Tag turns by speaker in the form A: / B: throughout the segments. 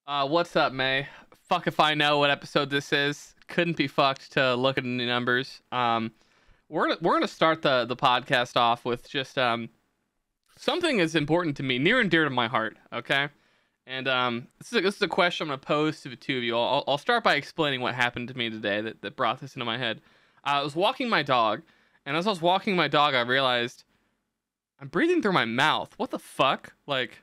A: What's up, May? Fuck if I know what episode this is. Couldn't be fucked to look at the numbers. We're gonna start the podcast off with just something that's important to me, near and dear to my heart. Okay, and this is a question I'm gonna pose to the two of you. I'll start by explaining what happened to me today that brought this into my head. I was walking my dog, and as I was walking my dog, I realized I'm breathing through my mouth. What the fuck? Like,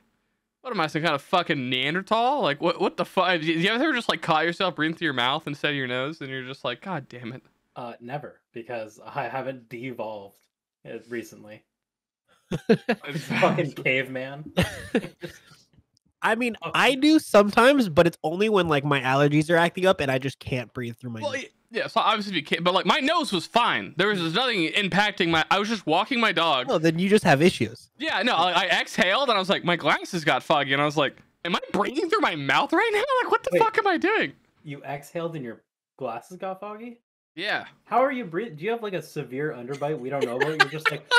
A: what am I, some kind of fucking Neanderthal? Like, what the fuck? Do you ever just like caught yourself breathing through your mouth instead of your nose, and you're just like, God damn it.
B: Never, because I haven't devolved recently. Fucking caveman.
C: I mean, I do sometimes, but it's only when like my allergies are acting up and I just can't breathe through my nose.
A: Yeah, so obviously you can't, but like my nose was fine. There was nothing impacting I was just walking my dog.
C: Oh, then you just have issues.
A: Yeah, no, I exhaled and I was like, my glasses got foggy, and I was like, am I breathing through my mouth right now? Like, what the fuck am I doing?
B: You exhaled and your glasses got foggy?
A: Yeah.
B: How are you breathing? Do you have like a severe underbite we don't know about? You're just like...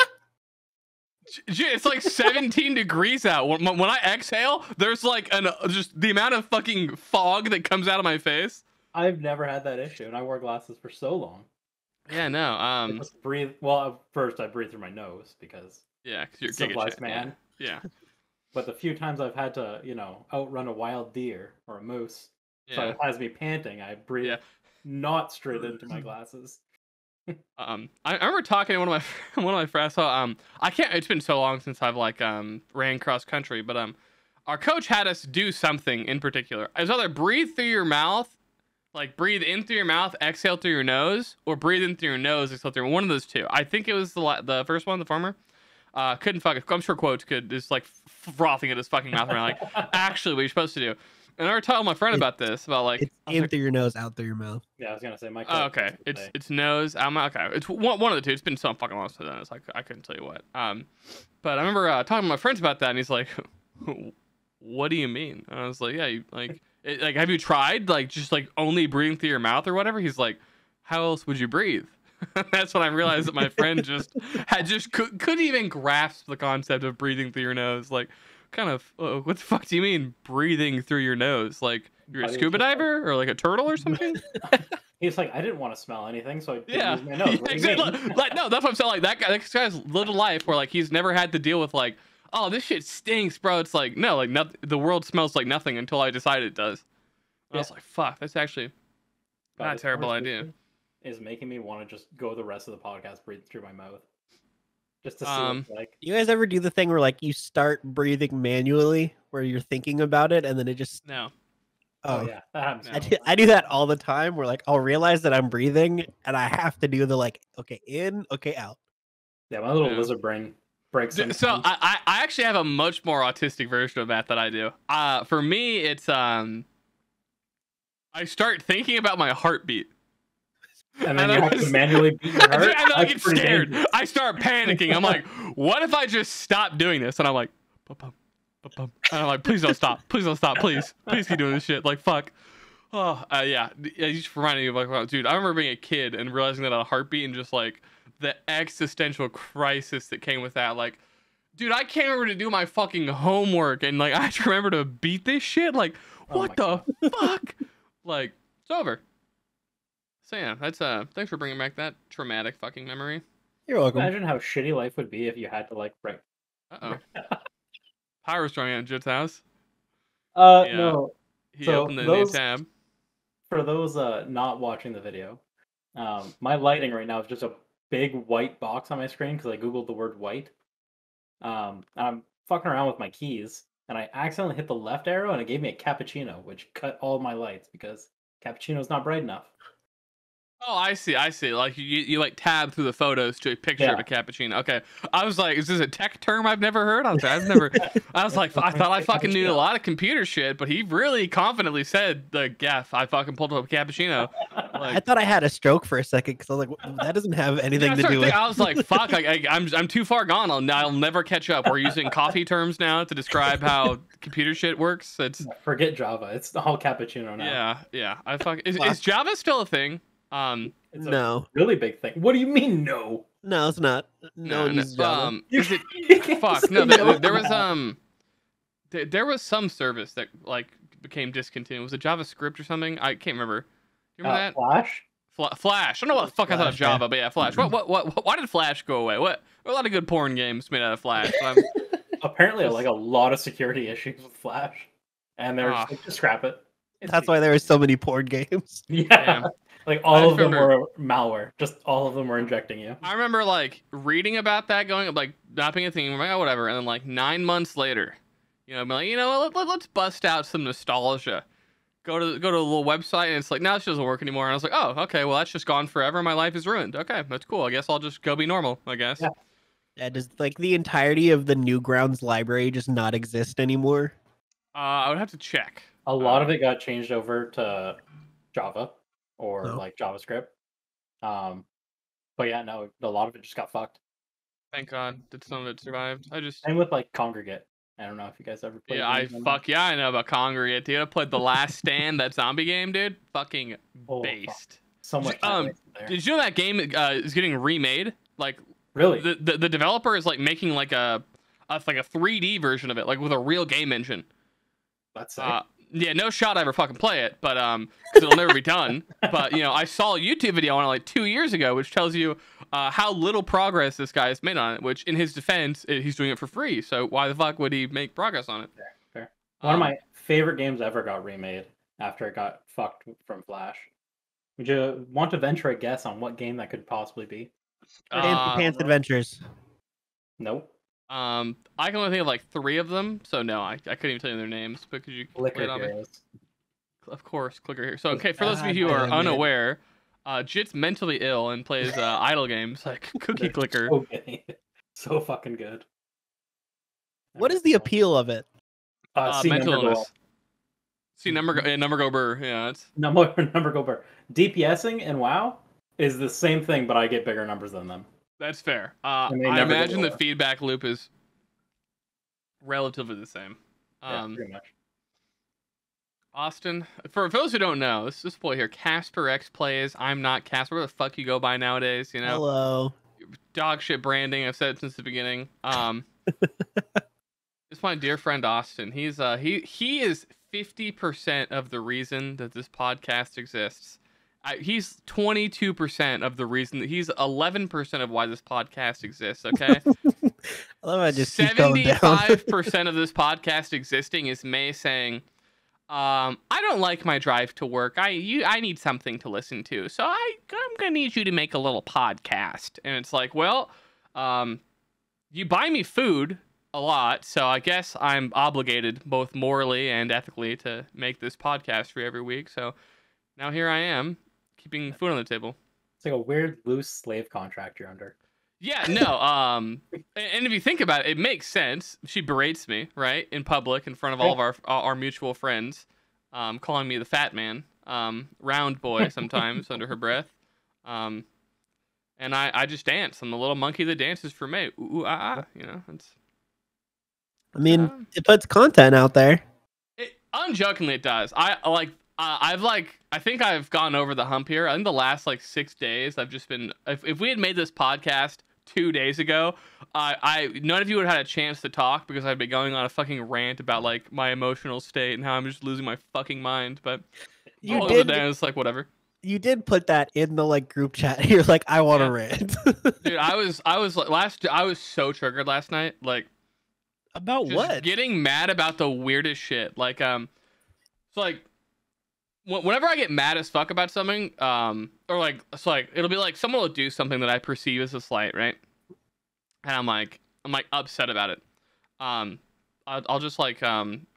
A: It's like 17 degrees out. When I exhale, there's like just the amount of fucking fog that comes out of my face.
B: I've never had that issue, and I wore glasses for so long.
A: Yeah, no.
B: I just breathe. Well, first I breathe through my nose because
A: because you're
B: civilized man.
A: Yeah.
B: But the few times I've had to, outrun a wild deer or a moose, so it has me panting. I breathe not straight into my glasses.
A: I remember talking to one of my friends. So I can't. It's been so long since I've like ran cross country, but our coach had us do something in particular. It was either breathe through your mouth. Like, breathe in through your mouth, exhale through your nose, or breathe in through your nose, exhale through one of those two. I think it was the first one, the former. Couldn't fuck it. I'm sure Quotes could just like frothing at his fucking mouth around, like, actually, what you're supposed to do. And I were telling my friend about this, about like...
C: It's in through your nose, out through your mouth.
B: Yeah, I was going to say, my
A: okay. It's nose, out mouth. Okay. It's one of the two. It's been so fucking long since then. It's like, I couldn't tell you what. But I remember talking to my friends about that, and he's like, what do you mean? And I was like, yeah, like, have you tried like just like only breathing through your mouth or whatever? He's like, how else would you breathe? That's when I realized that my friend couldn't even grasp the concept of breathing through your nose. Like, kind of, what the fuck do you mean breathing through your nose? Like, you're a scuba diver or like a turtle or something?
B: He's like, I didn't want to smell anything, so I didn't use my nose.
A: Exactly. Like, no, that's what I'm saying. Like that guy's lived a life where like he's never had to deal with like, oh, this shit stinks, bro. It's like, no, like the world smells like nothing until I decide it does. I was like, fuck, that's actually not a terrible idea.
B: Is making me want to just go the rest of the podcast breathing through my mouth. Just to see what it's like.
C: You guys ever do the thing where like you start breathing manually, where you're thinking about it, and then it just...
A: No.
C: Oh
B: yeah, that happens.
C: I do that all the time, where like I'll realize that I'm breathing, and I have to do the like, okay, in, okay, out.
B: Yeah, my little lizard brain...
A: So I actually have a much more autistic version of that I do. For me, it's I start thinking about my heartbeat.
B: And then you have to manually beat your heart?
A: And then I get scared. Dangerous. I start panicking. I'm like, what if I just stop doing this? And I'm like, and I'm like, please don't stop. Please don't stop. Please keep doing this shit. Like, fuck. Oh, yeah. You just reminded me of like, dude, I remember being a kid and realizing that a heartbeat and just like, the existential crisis that came with that. Like, dude, I can't remember to do my fucking homework, and like I have to remember to beat this shit. Like, what the fuck? Like, it's over. So yeah, that's thanks for bringing back that traumatic fucking memory.
C: You're welcome.
B: Imagine how shitty life would be if you had to like break.
A: Power's throwing at Jit's house.
B: No.
A: He opened the new tab.
B: For those not watching the video, my lighting right now is just a big white box on my screen because I googled the word white. I'm fucking around with my keys, and I accidentally hit the left arrow, and it gave me a cappuccino, which cut all my lights because cappuccino's not bright enough.
A: Oh, I see. Like you like tab through the photos to a picture of a cappuccino. Okay, I was like, is this a tech term I've never heard? I was like, I thought I fucking knew a lot of computer shit, but he really confidently said the gaff. I fucking pulled up a cappuccino. Like,
C: I thought I had a stroke for a second because I was like, that doesn't have anything to do with.
A: I was like, fuck, I'm too far gone. I'll never catch up. We're using coffee terms now to describe how computer shit works.
B: Forget Java. It's all cappuccino now.
A: Yeah. Is Java still a thing?
B: It's a really big thing. What do you mean no?
C: No, it's not. No, Java.
A: Is it? Fuck no. There was some service that like became discontinued. Was it JavaScript or something? I can't remember. You remember that?
B: Flash.
A: Flash. I don't know what the fuck I thought of
C: Flash, yeah.
A: Java, but yeah, Flash. Why did Flash go away? There are a lot of good porn games made out of Flash. So
B: Apparently, like a lot of security issues with Flash, and they're just like, just scrap it.
C: That's why there were so many porn games.
B: Yeah. Like all of them were malware. Just all of them were injecting you.
A: I remember like reading about that, going like not being a thing, like, oh, whatever, and then like 9 months later, I'm like, let's bust out some nostalgia. Go to a little website, and it's like, now this doesn't work anymore. And I was like, oh, okay, well that's just gone forever. My life is ruined. Okay, that's cool. I guess I'll just go be normal. I guess.
B: Yeah.
C: Yeah, does like the entirety of the Newgrounds library just not exist anymore?
A: I would have to check.
B: A lot of it got changed over to Java or like JavaScript. But yeah, no, a lot of it just got fucked.
A: Thank God that some of it survived.
B: Same with like Congregate. I don't know if you guys ever played.
A: Yeah, I know about Congregate, dude. I played The Last Stand, that zombie game, dude. Fucking based.
B: So much.
A: Did you know that game is getting remade? Like,
B: really?
A: The developer is like making like a 3D version of it, like with a real game engine.
B: That's it.
A: Yeah, no shot I ever fucking play it, but because it'll never be done. But I saw a YouTube video on it like 2 years ago, which tells you how little progress this guy has made on it. Which, in his defense, he's doing it for free. So why the fuck would he make progress on it?
B: Fair. One of my favorite games ever got remade after it got fucked from Flash. Would you want to venture a guess on what game that could possibly be?
C: Fancy Pants Adventures.
B: Nope.
A: I can only think of like 3 of them, so no, I couldn't even tell you their names. But could you
B: Clicker
A: it on me?
B: Heroes.
A: Of course, Clicker here. So okay, for those of you who are unaware, Jit's mentally ill and plays idle games like Cookie Clicker.
B: So good. So fucking good.
C: What is the appeal of it?
A: Mental illness. See number go burr. Yeah, it's
B: number go burr. DPSing and WoW is the same thing, but I get bigger numbers than them.
A: That's fair. I imagine the feedback loop is relatively the same.
B: Yeah, pretty much.
A: Austin, for those who don't know, this boy here, Casper X plays IamnotCasper. Where the fuck you go by nowadays?
C: Hello.
A: Dog shit branding. I've said it since the beginning. It's my dear friend Austin. He's he is 50% of the reason that this podcast exists. He's 22% of the reason that he's 11% of why this podcast exists. Okay.
C: I love how I just
A: 75% of this podcast existing is May saying, I don't like my drive to work. I need something to listen to. So I'm gonna need you to make a little podcast. And it's like, well, you buy me food a lot, so I guess I'm obligated both morally and ethically to make this podcast for you every week. So now here I am, keeping food on the table.
B: It's like a weird loose slave contract you're under.
A: Yeah, no. And if you think about it, it makes sense. She berates me, right, in public in front of all of our mutual friends, calling me the fat man, round boy sometimes under her breath. And I just dance. I'm the little monkey that dances for me. Ooh, ah, ah. It's.
C: I mean, it puts content out there.
A: Unjokingly, it does. I think I've gone over the hump here. I think the last 6 days, I've just been. If we had made this podcast 2 days ago, none of you would have had a chance to talk because I'd been going on a fucking rant about my emotional state and how I'm just losing my fucking mind. But
C: you did.
A: It's whatever.
C: You did put that in the group chat. You're like, I want to rant.
A: Dude, I was so triggered last night.
C: About
A: just
C: what?
A: Getting mad about the weirdest shit. Whenever I get mad as fuck about something, it'll be someone will do something that I perceive as a slight, right? And I'm upset about it. I'll just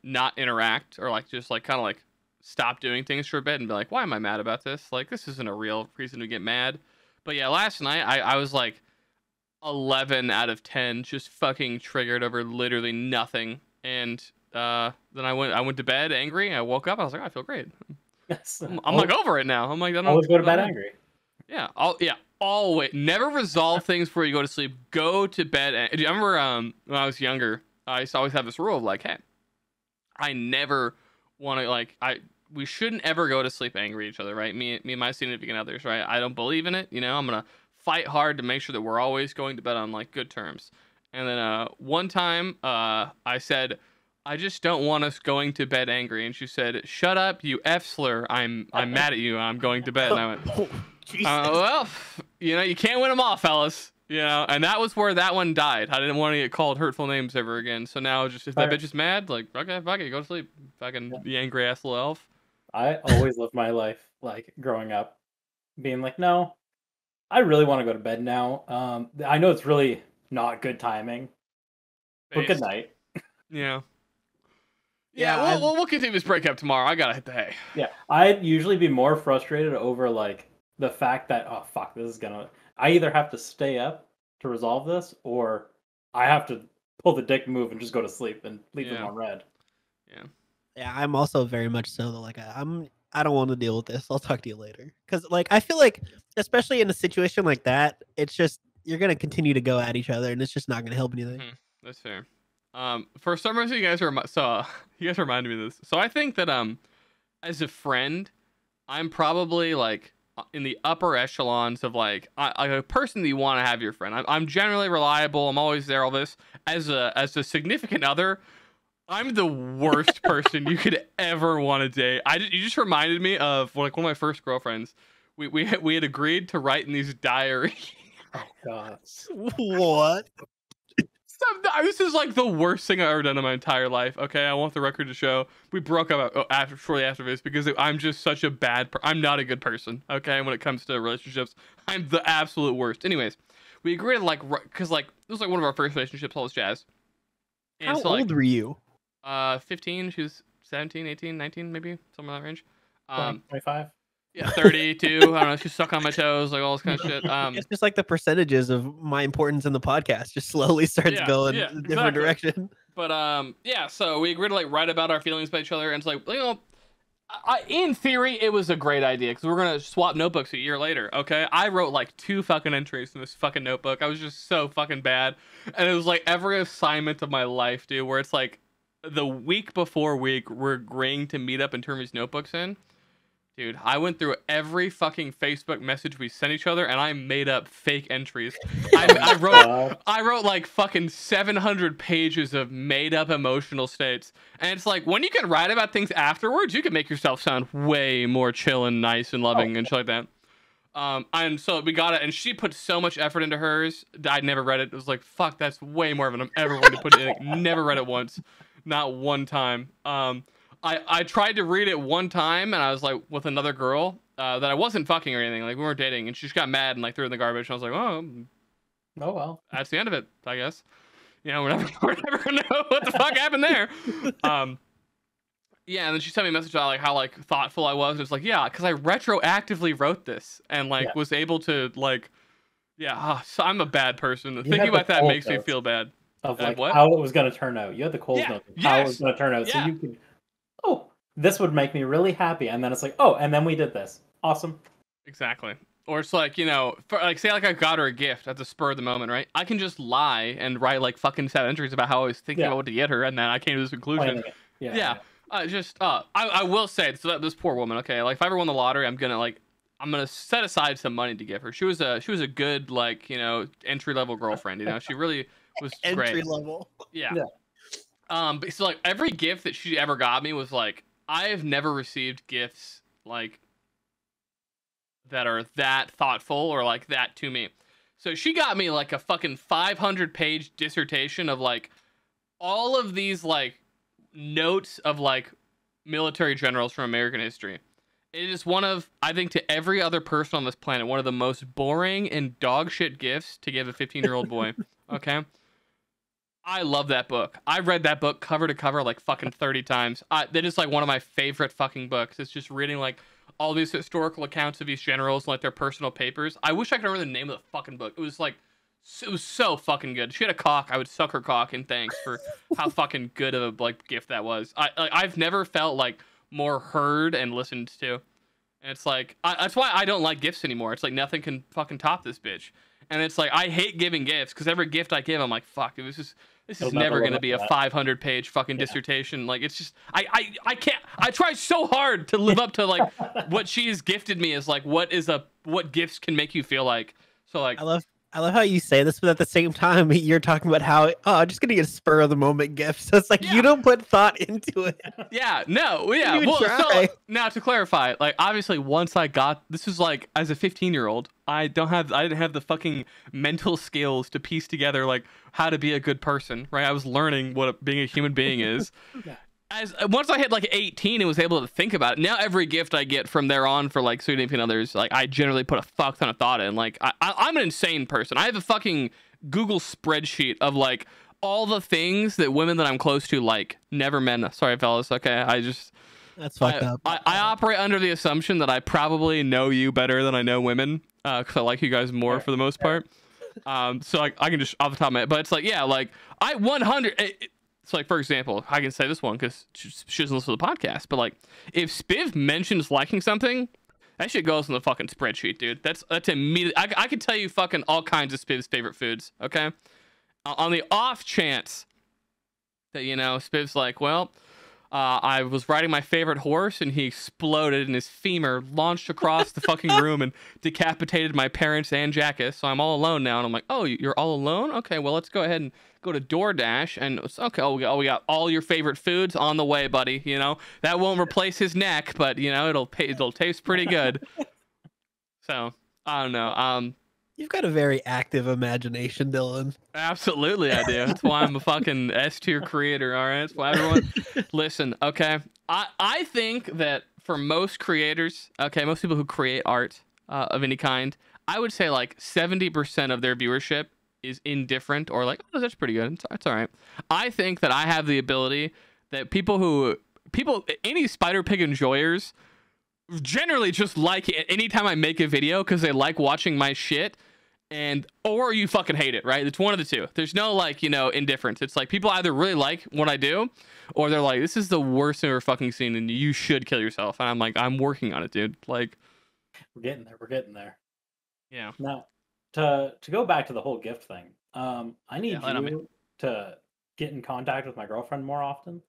A: not interact or just kind of stop doing things for a bit and be like, why am I mad about this? This isn't a real reason to get mad. But yeah, last night I was 11 out of 10 just fucking triggered over literally nothing. And then I went to bed angry. I woke up. I was like, I feel great. I'm over it now. I'm I don't
B: always go to bed angry.
A: Yeah. Always. Never resolve things before you go to sleep. Go to bed. Do you remember when I was younger, I used to always have this rule of hey, I never want to we shouldn't ever go to sleep angry at each other, right? Me and my significant others, right? I don't believe in it. I'm gonna fight hard to make sure that we're always going to bed on good terms. And then one time I said, I just don't want us going to bed angry. And she said, shut up, you F slur. I'm mad at you. I'm going to bed. And I went,
C: Oh, Jesus.
A: well, you know, you can't win them all, fellas. You know, and that was where that one died. I didn't want to get called hurtful names ever again. So now, just if that bitch is mad, like, okay, fuck it, go to sleep. Fucking the angry ass little elf.
B: I always lived my life like growing up, being like, no, I really want to go to bed now. I know it's really not good timing, but good night.
A: Yeah.
C: Yeah,
A: we'll continue this breakup tomorrow. I gotta hit the hay.
B: Yeah, I'd usually be more frustrated over like the fact that, oh fuck, this is gonna. I either have to stay up to resolve this, or I have to pull the dick move and just go to sleep and leave them on red.
A: Yeah.
C: Yeah, I'm also very much so though. Like I don't want to deal with this. I'll talk to you later. Because like I feel like, especially in a situation like that, it's just you're gonna continue to go at each other, and it's just not gonna help anything.
A: That's fair. For some reason, you guys reminded me of this. So I think that as a friend, I'm probably like in the upper echelons of like a person that you want to have your friend. I'm generally reliable. I'm always there. All this as a significant other. I'm the worst person you could ever want to date. You just reminded me of like one of my first girlfriends. We had agreed to write in these diaries.
B: Oh god.
C: What?
A: This is like the worst thing I've ever done in my entire life. Okay, I want the record to show we broke up shortly after this because I'm just such a bad. I'm not a good person. Okay, when it comes to relationships, I'm the absolute worst. Anyways, we agreed to like because like this was like one of our first relationships, all this jazz. And
C: How
A: so, like,
C: old were you?
A: 15. She was 17, 18, 19, maybe somewhere in that range.
B: 25.
A: Yeah, 32. I don't know. She's stuck on my toes, like all this kind of shit.
C: It's just like the percentages of my importance in the podcast just slowly starts going in a different direction.
A: But yeah. So we agreed to like write about our feelings about each other, and it's like, you know, in theory, it was a great idea because we're gonna swap notebooks a year later. Okay, I wrote like 2 fucking entries in this fucking notebook. I was just so fucking bad, and it was like every assignment of my life, dude. Where it's like the week before we're agreeing to meet up and turn these notebooks in. Dude, I went through every fucking Facebook message we sent each other, and I made up fake entries. I wrote like fucking 700 pages of made up emotional states. And it's like, when you can write about things afterwards, you can make yourself sound way more chill and nice and loving and shit like that. And so we got it, and she put so much effort into hers. I never read it. It was like, fuck, that's way more than I'm ever going to put it in. Never read it once. Not one time. I tried to read it one time, and I was like with another girl that I wasn't fucking or anything. Like, we weren't dating, and she just got mad and like threw it in the garbage. And I was like,
B: oh well,
A: that's the end of it, I guess. You know, we're never gonna know what the fuck happened there. Yeah, and then she sent me a message about like how like thoughtful I was. It's like, yeah, because I retroactively wrote this and like was able to like, so I'm a bad person. Thinking about that makes me feel bad.
B: Of like how it was going to turn out. You had the Coles notes of how it was going to turn out, so you could. Oh, this would make me really happy, and then it's like, oh, and then we did this. Awesome.
A: Exactly. Or it's like, you know, like say like I got her a gift at the spur of the moment, right? I can just lie and write like fucking 7 entries about how I was thinking about what to get her, and then I came to this conclusion. I will say, so that this poor woman, okay, like if I ever won the lottery, I'm gonna set aside some money to give her. She was a good, like, you know, entry level girlfriend. You know, she really was great.
C: Entry level.
A: Yeah. But so like every gift that she ever got me was like, I have never received gifts like that are that thoughtful or like that to me. So she got me like a fucking 500-page dissertation of like all of these like notes of like military generals from American history. It is one of, I think, to every other person on this planet, one of the most boring and dog shit gifts to give a 15-year-old boy. Okay? I love that book. I read that book cover to cover like fucking 30 times. That is like one of my favorite fucking books. It's just reading like all these historical accounts of these generals and like their personal papers. I wish I could remember the name of the fucking book. It was so fucking good. She had a cock. I would suck her cock in thanks for how fucking good of a like gift that was. I've never felt like more heard and listened to. And it's like, that's why I don't like gifts anymore. It's like nothing can fucking top this bitch. And it's like, I hate giving gifts because every gift I give, I'm like, fuck, this is never going to be a 500-page fucking dissertation. Like, it's just, I can't, I try so hard to live up to like what she has gifted me as like, what gifts can make you feel like. So like,
C: I love how you say this, but at the same time, you're talking about how, oh, I'm just gonna get a spur of the moment gift. So it's like
A: Yeah.
C: you don't put thought into it.
A: Yeah, no, yeah.
C: Didn't even
A: Well, so
C: try.
A: now to clarify, like obviously once I got this is like as a 15-year-old, I didn't have the fucking mental skills to piece together like how to be a good person, right? I was learning what being a human being is.
B: Yeah.
A: As once I hit like 18 and was able to think about it, now every gift I get from there on for like significant others, like I generally put a fuck ton of thought in. Like I'm an insane person. I have a fucking Google spreadsheet of like all the things that women that I'm close to like. Never men. Sorry, fellas. Okay,
C: That's fucked up.
A: I operate under the assumption that I probably know you better than I know women, because I like you guys more for the most part. So like I can just off the top of my head, but it's like yeah, like I 100. So like for example, I can say this one because she doesn't listen to the podcast, but like if Spiv mentions liking something, that shit goes in the fucking spreadsheet, dude. That's immediate. I could tell you fucking all kinds of Spiv's favorite foods. Okay, on the off chance that Spiv's like, well, I was riding my favorite horse and he exploded and his femur launched across the fucking room and decapitated my parents and Jackass. So I'm all alone now. And I'm like, oh, you're all alone? Okay, well, let's go ahead and go to DoorDash. And it's okay. Oh, we got all your favorite foods on the way, buddy. That won't replace his neck, but it'll taste pretty good. So I don't know.
C: You've got a very active imagination, Dylan.
A: Absolutely, I do. That's why I'm a fucking S tier creator. All right, that's why everyone listen. Okay, I think that for most creators, okay, most people who create art of any kind, I would say like 70% of their viewership is indifferent or like, oh, that's pretty good. It's all right. I think that I have the ability that any spider pig enjoyers generally just like it anytime I make a video because they like watching my shit. Or you fucking hate it, right? It's one of the two. There's no like, indifference. It's like people either really like what I do or they're like, this is the worst thing I've ever fucking seen and you should kill yourself. And I'm like, I'm working on it, dude. Like,
B: we're getting there.
A: Yeah.
B: Now, to go back to the whole gift thing, I need you to get in contact with my girlfriend more often.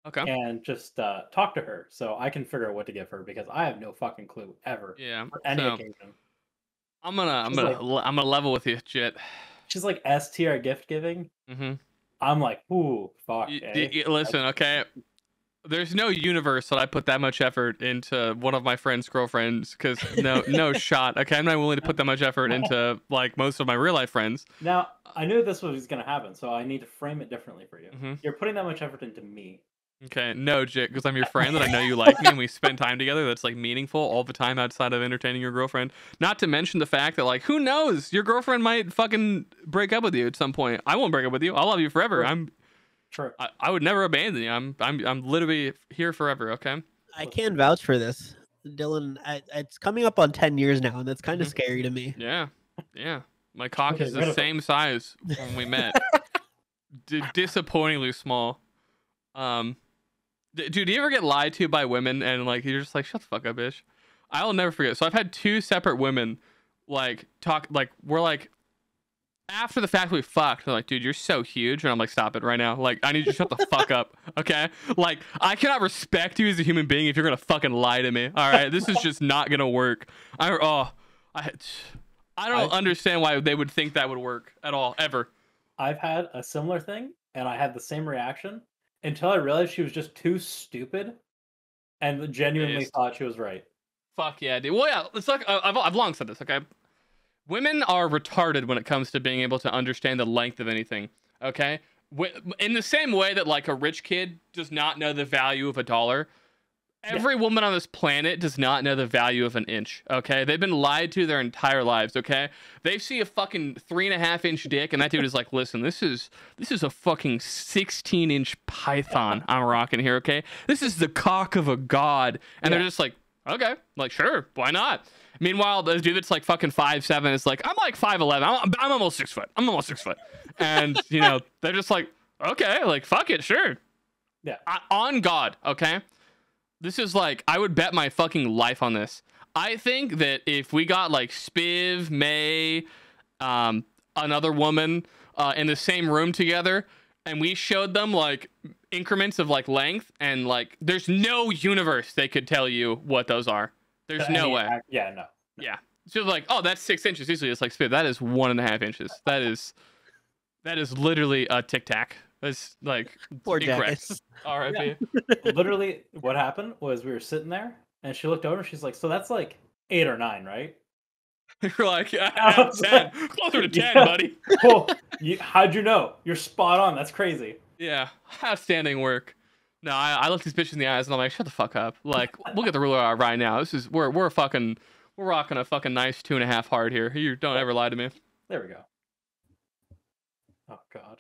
A: Okay.
B: And just talk to her so I can figure out what to give her because I have no fucking clue ever.
A: Yeah.
B: For any occasion.
A: I'm gonna level with you, Jit.
B: She's like S tier gift giving.
A: Mm-hmm.
B: I'm like, ooh, fuck.
A: Listen, okay. There's no universe that I put that much effort into one of my friend's girlfriends because no shot. Okay, I'm not willing to put that much effort into like most of my real life friends.
B: Now I knew this was gonna happen, so I need to frame it differently for you.
A: Mm-hmm.
B: You're putting that much effort into me.
A: Okay, no, Jit, because I'm your friend and I know you like me and we spend time together that's like meaningful all the time outside of entertaining your girlfriend. Not to mention the fact that like, who knows, your girlfriend might fucking break up with you at some point. I won't break up with you. I'll love you forever.
B: True.
A: I would never abandon you. I'm literally here forever. Okay.
C: I can vouch for this, Dylan. It's coming up on 10 years now, and that's kind of scary to me.
A: Yeah. My cock is the same size when we met. Disappointingly small. Dude, do you ever get lied to by women and like you're just like, shut the fuck up, bitch? I'll never forget. So I've had two separate women like talk like we're like after the fact we fucked, they're like, dude, you're so huge, and I'm like, stop it right now. Like, I need you to shut the fuck up, okay? Like, I cannot respect you as a human being if you're gonna fucking lie to me. All right, this is just not gonna work. I don't understand why they would think that would work at all, ever.
B: I've had a similar thing, and I had the same reaction. Until I realized she was just too stupid and genuinely thought she was right.
A: Fuck yeah, dude. Well, yeah, it's like, I've long said this, okay? Women are retarded when it comes to being able to understand the length of anything, okay? In the same way that, like, a rich kid does not know the value of $1, every woman on this planet does not know the value of an inch, okay? They've been lied to their entire lives, okay? They see a fucking 3.5-inch dick, and that dude is like, listen, this is a fucking 16-inch python I'm rocking here, okay? This is the cock of a god. And they're just like, okay, like, sure, why not? Meanwhile, the dude that's like fucking 5'7" is like, I'm like 5'11". I'm almost 6 foot. I'm almost 6 foot. And, they're just like, okay, like, fuck it, sure.
B: Yeah.
A: On God, okay? This is like, I would bet my fucking life on this. I think that if we got like Spiv, May, another woman in the same room together, and we showed them like increments of like length, and like there's no universe they could tell you what those are. There's no way.
B: Yeah, no.
A: Yeah. She's like, oh, that's 6 inches. Usually it's like, Spid, that is 1.5 inches. That is literally a tic tac. That's like
C: Poor
A: incorrect.
C: Jackass.
A: R.I.P.
B: Literally, what happened was we were sitting there, and she looked over, and she's like, "So that's like 8 or 9, right?"
A: You're like,
B: I was
A: 10,
B: like,
A: closer to 10,
B: yeah.
A: buddy.
B: Well, how'd you know? You're spot on. That's crazy.
A: Yeah, outstanding work. No, I look these bitches in the eyes and I'm like, shut the fuck up. Like, we'll get the ruler out right now. We're rocking a fucking nice 2.5 hard here. You don't ever lie to me.
B: There we go. Oh God.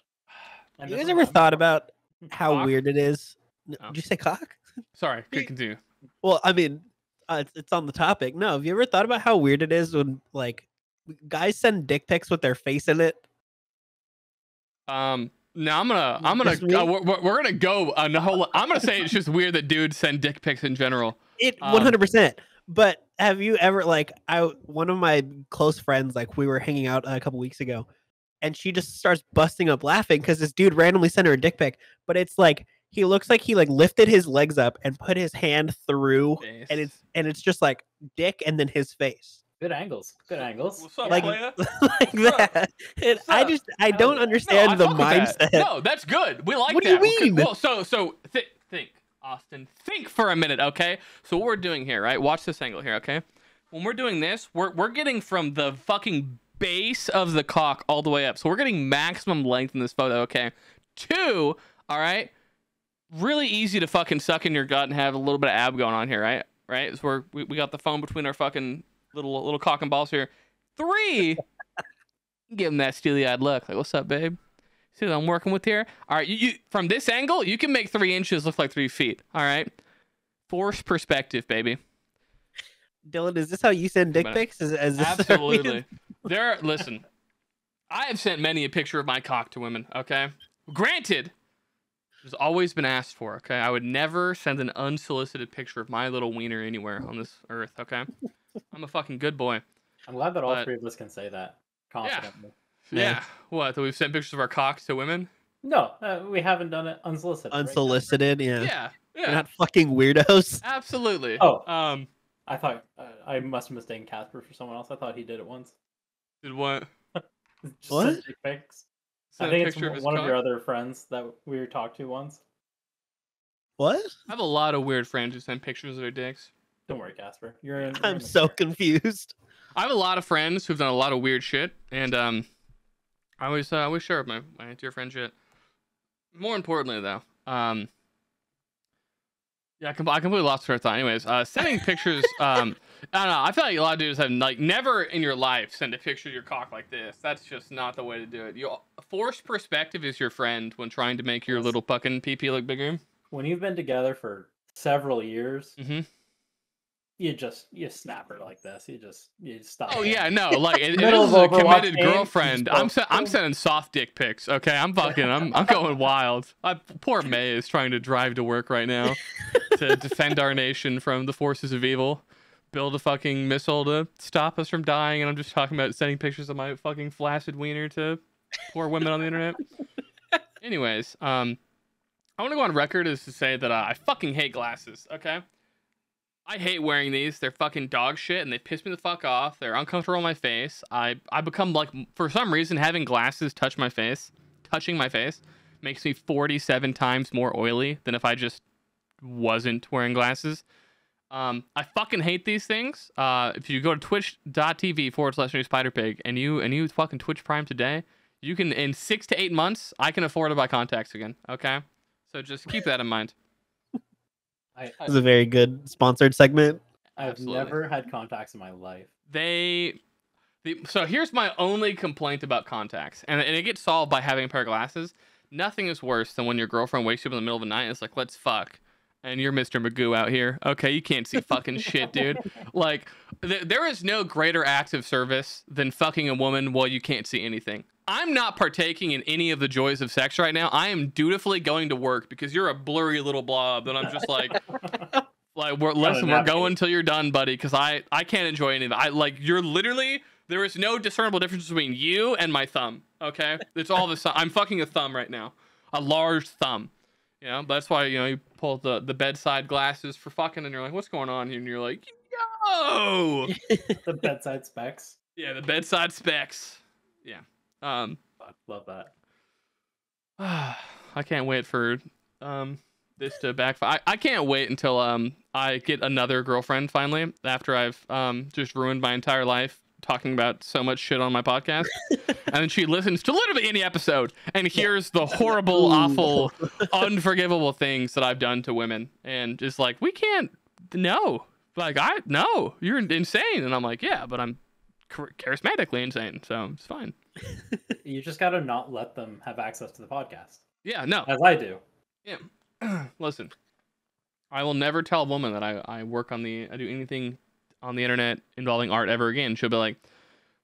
B: And
C: You
B: this
C: guys
B: is
C: ever
B: what I'm-
C: thought about how
A: Cock?
C: weird it is?
A: No.
C: Did you say cock?
A: Sorry, could continue.
C: Well, I mean, it's on the topic. No, have you ever thought about how weird it is when like guys send dick pics with their face in it?
A: No, I'm gonna
C: Just me?
A: we're gonna go a whole. I'm gonna say it's just weird that dudes send dick pics in general.
C: It 100%. But have you ever one of my close friends, like we were hanging out a couple weeks ago, and she just starts busting up laughing because this dude randomly sent her a dick pic, but it's like he looks like he like lifted his legs up and put his hand through, and it's just like dick and then his face.
B: Good angles. Good angles.
A: What's up,
C: Like,
A: playa?
C: like that. And I don't understand
A: I
C: the
A: fuck with that.
C: mindset.
A: No, that's good. We like
C: What do
A: that.
C: you mean?
A: Well, so think, Austin. Think for a minute, okay? So what we're doing here, right? Watch this angle here, okay? When we're doing this, we're getting from the fucking base of the cock all the way up. So we're getting maximum length in this photo, okay? 2, all right? Really easy to fucking suck in your gut and have a little bit of ab going on here, right? Right? So we got the phone between our fucking little cock and balls here. 3, give him that steely-eyed look. Like, what's up, babe? See what I'm working with here? All right, you from this angle, you can make 3 inches look like 3 feet. All right? Forced perspective, baby.
C: Dylan, is this how you send dick pics? Is this
A: Absolutely. Listen, I have sent many a picture of my cock to women, okay? Granted, it's always been asked for, okay? I would never send an unsolicited picture of my little wiener anywhere on this earth, okay? I'm a fucking good boy.
B: I'm glad that all 3 of us can say that confidently.
A: Yeah. What? That we've sent pictures of our cocks to women?
B: No, we haven't done it unsolicited. right?
C: Unsolicited, yeah.
A: Yeah.
C: You're not fucking weirdos.
A: Absolutely.
B: Oh.
A: I
B: I thought I must have mistaken Casper for someone else. I thought he did it once.
A: did what?
B: Just
C: What?
B: send dick pics. I
A: Sent a
B: think it's
A: picture of his
B: one of your
A: cock?
B: other friends that we talked to once.
C: What?
A: I have a lot of weird friends who send pictures of their dicks.
B: Don't worry, Casper. You're in.
C: I'm so confused.
A: I have a lot of friends who've done a lot of weird shit, and I always share my dear friend shit. More importantly, though, yeah, I completely lost train of thought. Anyways, sending pictures. I don't know. I feel like a lot of dudes have like never in your life send a picture of your cock like this. That's just not the way to do it. Forced perspective is your friend when trying to make your little fucking pee look bigger.
B: When you've been together for several years,
A: Mm-hmm.
B: you snap her like this. You stop.
A: Oh
B: it.
A: yeah, no, like it
B: Middle
A: is
B: of
A: a
B: Overwatch
A: committed
B: game,
A: girlfriend.
B: you just
A: I'm
B: go,
A: sending soft dick pics. Okay, I'm going wild. Poor May is trying to drive to work right now to defend our nation from the forces of evil. Build a fucking missile to stop us from dying, and I'm just talking about sending pictures of my fucking flaccid wiener to poor women on the internet. Anyways, I want to go on record as to say that I fucking hate glasses. Okay. I hate wearing these. They're fucking dog shit, and they piss me the fuck off. They're uncomfortable on my face. I become like, for some reason, having glasses touching my face, makes me 47 times more oily than if I just wasn't wearing glasses. I fucking hate these things. If you go to twitch.tv/AnySPIDERPIG and you fucking Twitch Prime today, you can, in 6 to 8 months, I can afford to buy contacts again. Okay, so just keep that in mind.
C: This is a very good sponsored segment.
B: I've
A: Absolutely.
B: never had contacts in my life.
A: So here's my only complaint about contacts, and it gets solved by having a pair of glasses. Nothing is worse than when your girlfriend wakes you up in the middle of the night and it's like, let's fuck. And you're Mr. Magoo out here. Okay, you can't see fucking shit, dude. Like, there is no greater act of service than fucking a woman while you can't see anything. I'm not partaking in any of the joys of sex right now. I am dutifully going to work because you're a blurry little blob. And I'm just like, we're going till you're done, buddy. Because I can't enjoy any of that. You're literally, there is no discernible difference between you and my thumb. Okay, it's all the I'm fucking a thumb right now, a large thumb. But that's why you pull the bedside glasses for fucking, and you're like, what's going on here? And you're like, Oh,
B: The bedside specs.
A: yeah, the bedside specs. Yeah.
B: Fuck, love that.
A: I can't wait for this to backfire. I can't wait until I get another girlfriend finally after I've just ruined my entire life talking about so much shit on my podcast. And then she listens to literally any episode and hears the horrible, awful, unforgivable things that I've done to women, and just like, we can't, no, like, no, you're insane. And I'm like, yeah, but I'm charismatically insane, so it's fine.
B: You just gotta not let them have access to the podcast.
A: Yeah, no,
B: As I do.
A: yeah. Listen, I will never tell a woman that I do anything on the internet involving art ever again. She'll be like,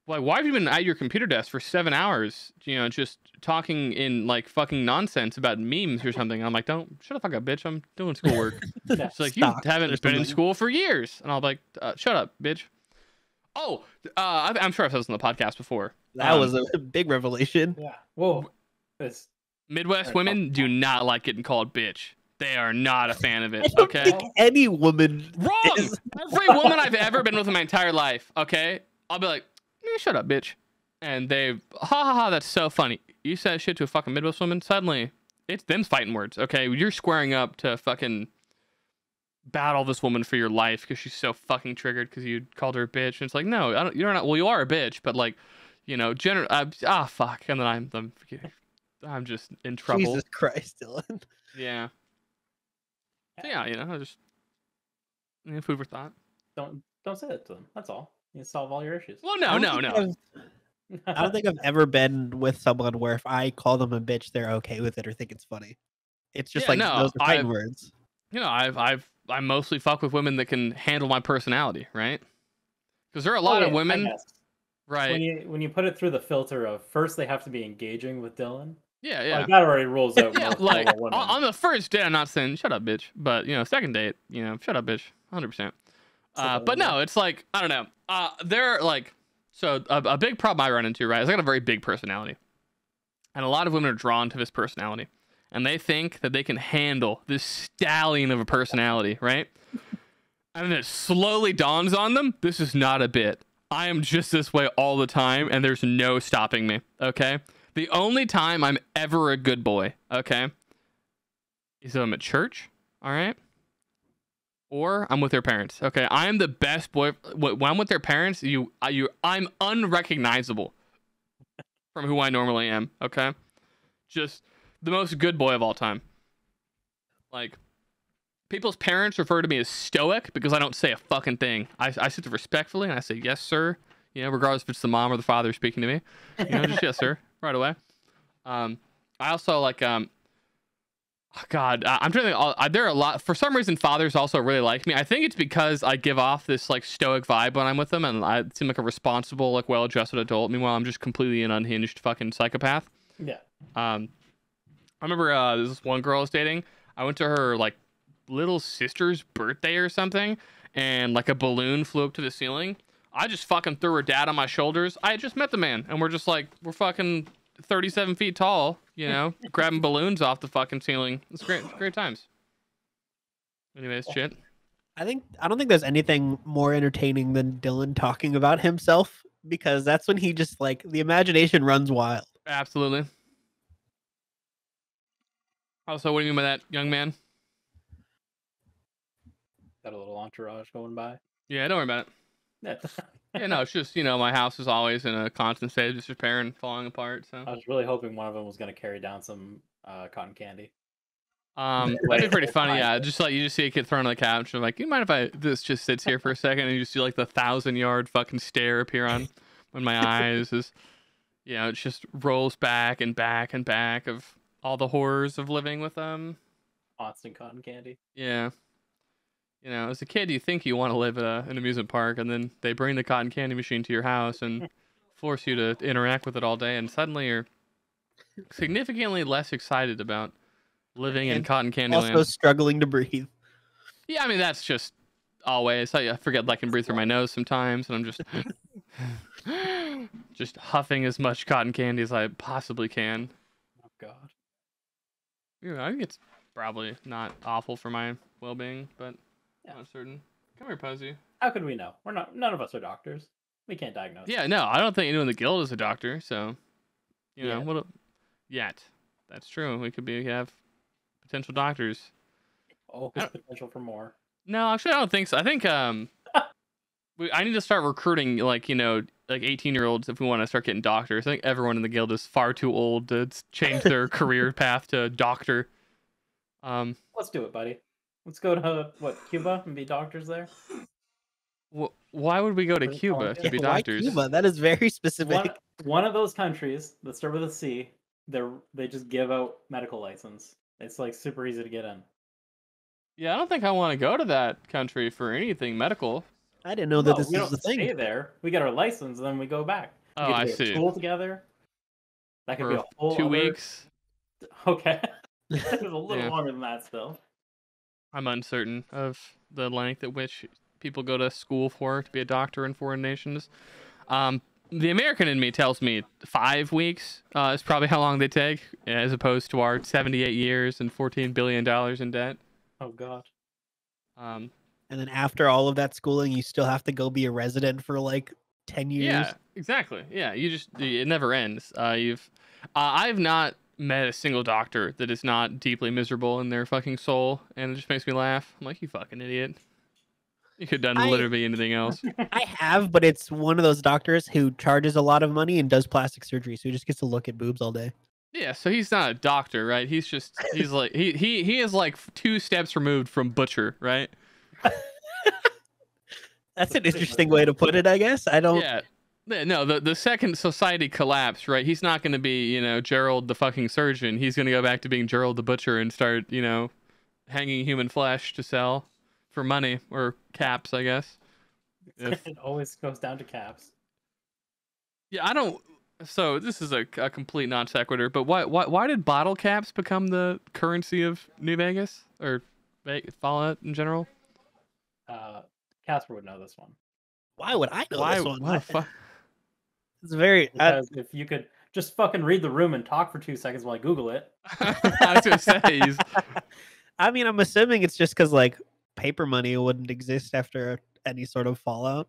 A: why have you been at your computer desk for 7 hours? You know, just talking in like fucking nonsense about memes or something. I'm like, don't, shut the fuck up, bitch. I'm doing schoolwork. She's like, you haven't been in school for years. And I'll be like, shut up, bitch. Oh, I'm sure I've said this on the podcast before.
C: That was a big revelation.
B: Yeah. Whoa. This
A: Midwest women do not like getting called bitch. They are not a fan of it.
C: I don't
A: Okay.
C: think any woman
A: Wrong.
C: is.
A: Every woman I've ever been with in my entire life. Okay. I'll be like, shut up, bitch. And they, ha ha ha, that's so funny. You said shit to a fucking Midwest woman. Suddenly, it's them fighting words. Okay. You're squaring up to fucking battle this woman for your life because she's so fucking triggered because you called her a bitch. And it's like, no, you're not. Well, you are a bitch, but like, you know, fuck. And then I'm just in trouble.
C: Jesus Christ, Dylan.
A: Yeah. So yeah, you know, just food for thought.
B: don't say it to them. That's all. You solve all your issues.
A: Well, no.
C: I don't think I've ever been with someone where if I call them a bitch, they're okay with it or think it's funny. It's just
A: Yeah,
C: like
A: no,
C: those are fighting words.
A: You know, I mostly fuck with women that can handle my personality, right? Because there are a lot of women, right?
B: When you put it through the filter of first they have to be engaging with Dylan.
A: Yeah.
B: Like, that already rules out
A: Yeah,
B: most
A: like
B: normal women.
A: on the first date, I'm not saying shut up, bitch, but you know, second date, you know, shut up, bitch, 100%. But no, it's like, I don't know. They're like, so a big problem I run into, right, is I got a very big personality, and a lot of women are drawn to this personality, and they think that they can handle this stallion of a personality, right? And then it slowly dawns on them, this is not a bit. I am just this way all the time, and there's no stopping me, okay? The only time I'm ever a good boy, okay, is if I'm at church, all right? Or I'm with their parents, okay? I am the best boy. When I'm with their parents, I'm unrecognizable from who I normally am, okay? Just the most good boy of all time. Like, people's parents refer to me as stoic because I don't say a fucking thing. I sit there respectfully and I say, yes, sir. You know, regardless if it's the mom or the father speaking to me. You know, just yes, sir, right away. I also like, I'm trying to think, there are a lot, for some reason, fathers also really like me. I think it's because I give off this like stoic vibe when I'm with them, and I seem like a responsible, like well-adjusted adult. Meanwhile, I'm just completely an unhinged fucking psychopath.
B: Yeah.
A: I remember this one girl I was dating. I went to her like little sister's birthday or something, and like a balloon flew up to the ceiling. I just fucking threw her dad on my shoulders. I had just met the man, and we're fucking 37 feet tall, you know, grabbing balloons off the fucking ceiling. It's great. Great times. Anyways, shit.
C: I don't think there's anything more entertaining than Dylan talking about himself, because that's when he just like the imagination runs wild.
A: Absolutely. Also, what do you mean by that, young man?
B: Got a little entourage going by.
A: Yeah, don't worry about it.
B: Yeah.
A: Yeah, no, it's just, you know, my house is always in a constant state of disrepair and falling apart. So
B: I was really hoping one of them was going to carry down some cotton candy.
A: that'd be pretty funny. Yeah, just like you just see a kid thrown on the couch. I'm like, you mind if this just sits here for a second, and you see like the 1,000-yard fucking stare appear on my eyes as, you know, it just rolls back and back and back of all the horrors of living with them.
B: Constant cotton candy.
A: Yeah. You know, as a kid, you think you want to live at an amusement park, and then they bring the cotton candy machine to your house and force you to interact with it all day, and suddenly you're significantly less excited about living in cotton candy
C: Also
A: land.
C: struggling to breathe.
A: Yeah, I mean, that's just always. I forget I can breathe through my nose sometimes, and I'm just huffing as much cotton candy as I possibly can.
B: Oh, God.
A: Yeah, I think it's probably not awful for my well-being, but I'm not certain. Come here, Posy.
B: How could we know? None of us are doctors. We can't diagnose.
A: Yeah, no, I don't think anyone in the guild is a doctor. So, you know,
B: Yet.
A: yet. That's true. We could have potential doctors.
B: Always potential for more.
A: No, actually, I don't think so. I think I need to start recruiting like 18-year-olds if we want to start getting doctors. I think everyone in the guild is far too old to change their career path to doctor.
B: Let's do it, buddy. Let's go to Cuba and be doctors there.
A: Why would we go to Cuba to be doctors?
C: Why Cuba? That is very specific.
B: One of those countries that start with a C. They just give out medical license. It's like super easy to get in.
A: Yeah, I don't think I want to go to that country for anything medical.
C: I didn't know that this
B: we
C: is
B: don't
C: the thing.
B: stay there. We get our license and then we go back. We
A: Oh,
B: get to
A: I
B: go to
A: see.
B: School together. That could be a whole
A: 2
B: other...
A: weeks.
B: Okay. It's a little
A: Yeah.
B: longer than that still.
A: I'm uncertain of the length at which people go to school to be a doctor in foreign nations. The American in me tells me 5 weeks is probably how long they take, as opposed to our 78 years and $14 billion in debt.
B: Oh God.
C: And then after all of that schooling, you still have to go be a resident for like 10 years.
A: Yeah, exactly. Yeah, it never ends. I've not met a single doctor that is not deeply miserable in their fucking soul, and it just makes me laugh. I'm like, you fucking idiot. You could have done literally anything else.
C: I have, but it's one of those doctors who charges a lot of money and does plastic surgery, so he just gets to look at boobs all day.
A: Yeah, so he's not a doctor, right? He's like he is like 2 steps removed from butcher, right?
C: That's an interesting way to put it, I guess. I don't.
A: Yeah. No, the second society collapsed, right? He's not going to be, Gerald the fucking surgeon. He's going to go back to being Gerald the butcher and start, hanging human flesh to sell for money or caps, I guess.
B: It always goes down to caps.
A: Yeah, I don't. So this is a complete non sequitur, but why did bottle caps become the currency of New Vegas or Fallout in general?
B: Casper would know this one.
C: Why would I know this one?
A: Why the fuck?
C: It's very.
B: Because if you could just fucking read the room and talk for 2 seconds while I Google it.
A: I was gonna say.
C: I mean, I'm assuming it's just because like paper money wouldn't exist after any sort of Fallout.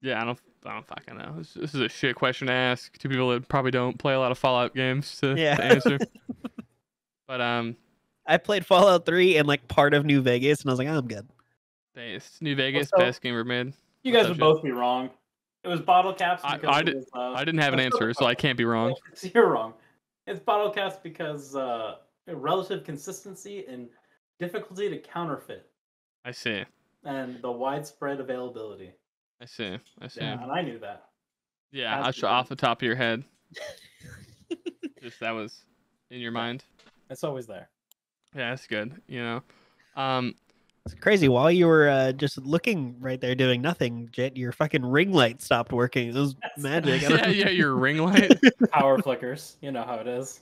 A: Yeah, I don't fucking know. This is a shit question to ask to people that probably don't play a lot of Fallout games to answer. But
C: I played Fallout 3 and like part of New Vegas, and I was like, I'm good.
A: New Vegas,
B: Also,
A: best game ever made.
B: You guys would both be wrong. It was bottle caps.
A: I didn't have an answer, so I can't be wrong.
B: You're wrong. It's bottle caps because relative consistency and difficulty to counterfeit.
A: I see.
B: And the widespread availability.
A: I see.
B: Yeah, and I knew that.
A: Yeah, off the top of your head. Just that was in your mind.
B: It's always there.
A: Yeah, that's good.
C: It's crazy. While you were just looking right there doing nothing, Jet, your fucking ring light stopped working. It was magic.
A: Yeah, your ring light.
B: Power flickers. You know how it is.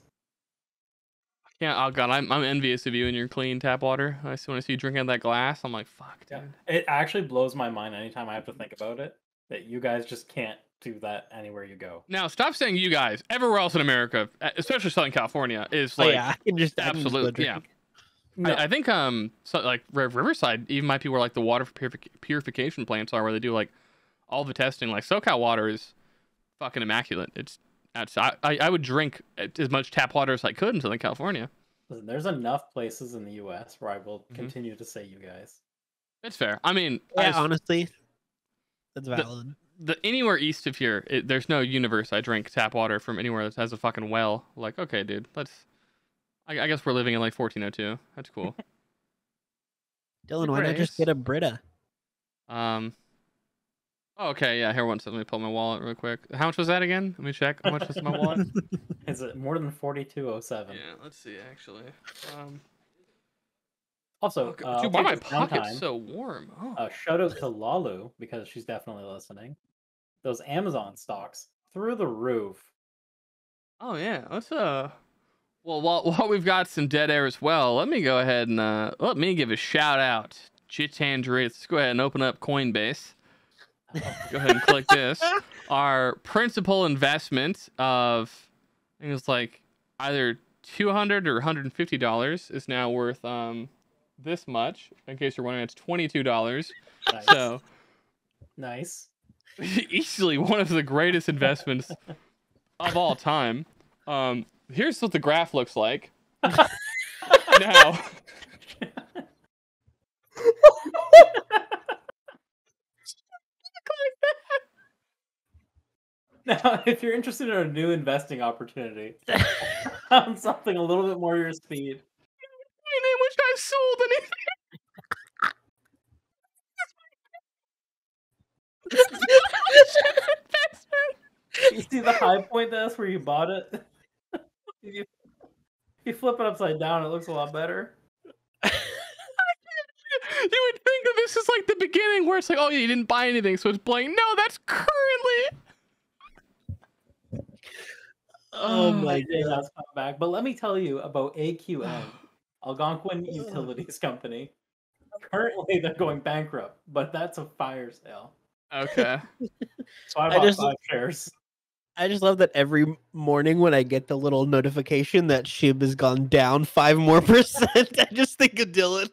A: Yeah. Oh god, I'm envious of you and your clean tap water. I just want to see you drinking out of that glass. I'm like, fuck, dude.
B: Yeah. It actually blows my mind anytime I have to think about it that you guys just can't do that anywhere you go.
A: Now, stop saying you guys. Everywhere else in America, especially Southern California, is like
C: I can just
A: absolutely yeah. No. I think so, like Riverside even might be where like the water purification plants are, where they do like all the testing. Like SoCal water is fucking immaculate. I would drink as much tap water as I could in Southern California.
B: Listen, there's enough places in the U.S. where I will continue to say you guys.
A: It's fair. I mean,
C: honestly, that's valid.
A: Anywhere east of here, there's no universe I drink tap water from anywhere that has a fucking well. Like, okay, dude, I guess we're living in like 1402. That's cool.
C: Dylan, why not just get a Brita?
A: Okay, yeah. Here, let me pull my wallet real quick. How much was that again? Let me check. How much was my wallet?
B: Is it more than 4207?
A: Yeah, let's see. Actually,
B: also,
A: dude, why are my pockets so warm? Oh.
B: Shout out to Lalu because she's definitely listening. Those Amazon stocks through the roof.
A: Oh yeah, let's Well, while we've got some dead air as well, let me go ahead and let me give a shout out. Chitandre, let's go ahead and open up Coinbase. Go ahead and click this. Our principal investment of, I think it's like either $200 or $150 is now worth this much. In case you're wondering, it's $22.
B: Nice.
A: So
B: Nice.
A: Easily one of the greatest investments of all time. Here's what the graph looks like. Now,
B: Now, if you're interested in a new investing opportunity, on something a little bit more your speed,
A: I wish I sold anything.
B: you see the high point that's where you bought it? you, you flip it upside down, it looks a lot better.
A: You would think that this is like the beginning where it's like, oh, yeah, you didn't buy anything, so it's blank. No, that's currently.
C: Oh my
B: Yeah,
C: god.
B: that's come back. But let me tell you about AQN, Algonquin Utilities Company. Currently, they're going bankrupt, but that's a fire sale.
A: Okay.
B: So I
C: I
B: bought
C: just-
B: 5 shares.
C: I just love that every morning when I get the little notification that SHIB has gone down 5 more %, I just think of Dylan.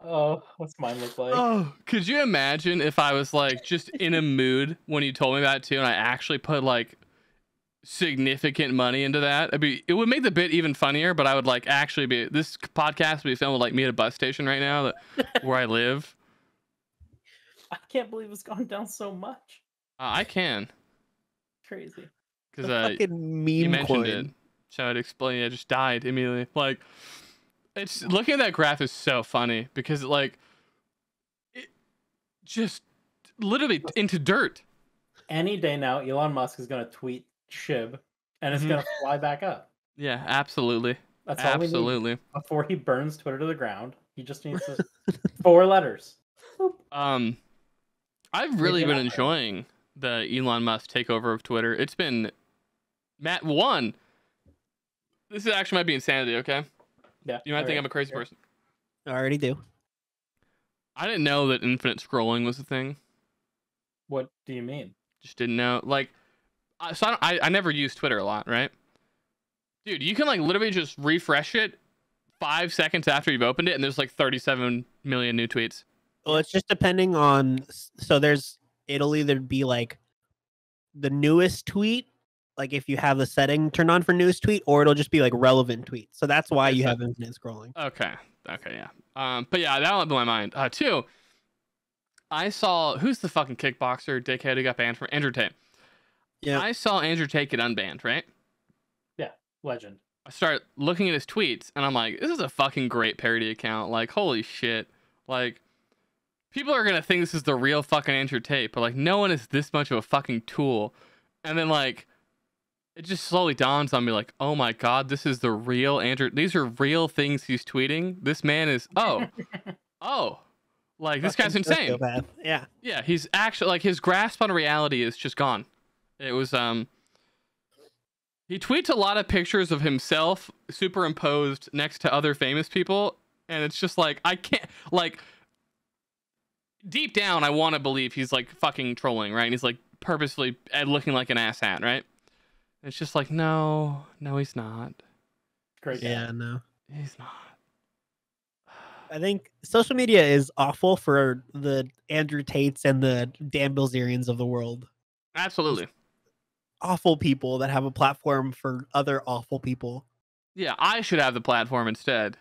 B: Oh, what's mine look like?
A: Oh, could you imagine if I was like just in a mood when you told me that too, and I actually put like significant money into that? It would make the bit even funnier, but I would like actually be this podcast would be filmed with like me at a bus station right now where I live.
B: I can't believe it's gone down so much.
A: I can
B: Crazy.
A: because
C: The fucking
A: you
C: meme
A: mentioned
C: coin.
A: it, so I'd explain. I just died immediately. Like it's looking at that graph is so funny because it just literally into dirt.
B: Any day now, Elon Musk is going to tweet SHIB, and it's
A: Mhm.
B: going to fly back up.
A: Yeah, absolutely.
B: That's all we need
A: Absolutely.
B: before he burns Twitter to the ground. He just needs 4 letters. Boop.
A: I've really
B: it
A: been
B: happen.
A: enjoying the Elon Musk takeover of Twitter. It's been this actually might be insanity, okay?
B: Yeah.
A: You might think
B: alright,
A: I'm a crazy
B: sure.
A: person.
C: I already do.
A: I didn't know that infinite scrolling was a thing.
B: What do you mean?
A: Just didn't know. Like, I never use Twitter a lot, right? Dude, you can like literally just refresh it 5 seconds after you've opened it, and there's like 37 million new tweets.
C: Well, it's just depending on. So it'll either be like the newest tweet, like if you have the setting turned on for newest tweet, or it'll just be like relevant tweet. So that's why
A: Okay,
C: you
A: so-
C: have infinite scrolling.
A: Okay, yeah. But yeah, that blew my mind. Two, I saw who's the fucking kickboxer dickhead who got banned from Andrew Tate.
C: Yeah.
A: I saw Andrew Tate get unbanned, right?
B: Legend.
A: I start looking at his tweets and I'm like, this is a fucking great parody account. Like, holy shit. Like, people are gonna think this is the real fucking Andrew Tate, but like, no one is this much of a fucking tool. And then like, it just slowly dawns on me like, oh my god, this is the real Andrew. These are real things he's tweeting. This man is like this guy's
C: Fucking
A: insane.
C: sociopath. Yeah.
A: Yeah, he's actually like his grasp on reality is just gone. It was he tweets a lot of pictures of himself superimposed next to other famous people, and it's just like I can't like deep down I want to believe he's like fucking trolling, right? And he's like purposefully looking like an asshat, right? It's just like no, he's not.
B: Great guy.
C: Yeah. No.
A: He's not.
C: I think social media is awful for the Andrew Tates and the Dan Bilzerians of the world.
A: Absolutely.
C: Awful people that have a platform for other awful people.
A: Yeah, I should have the platform instead.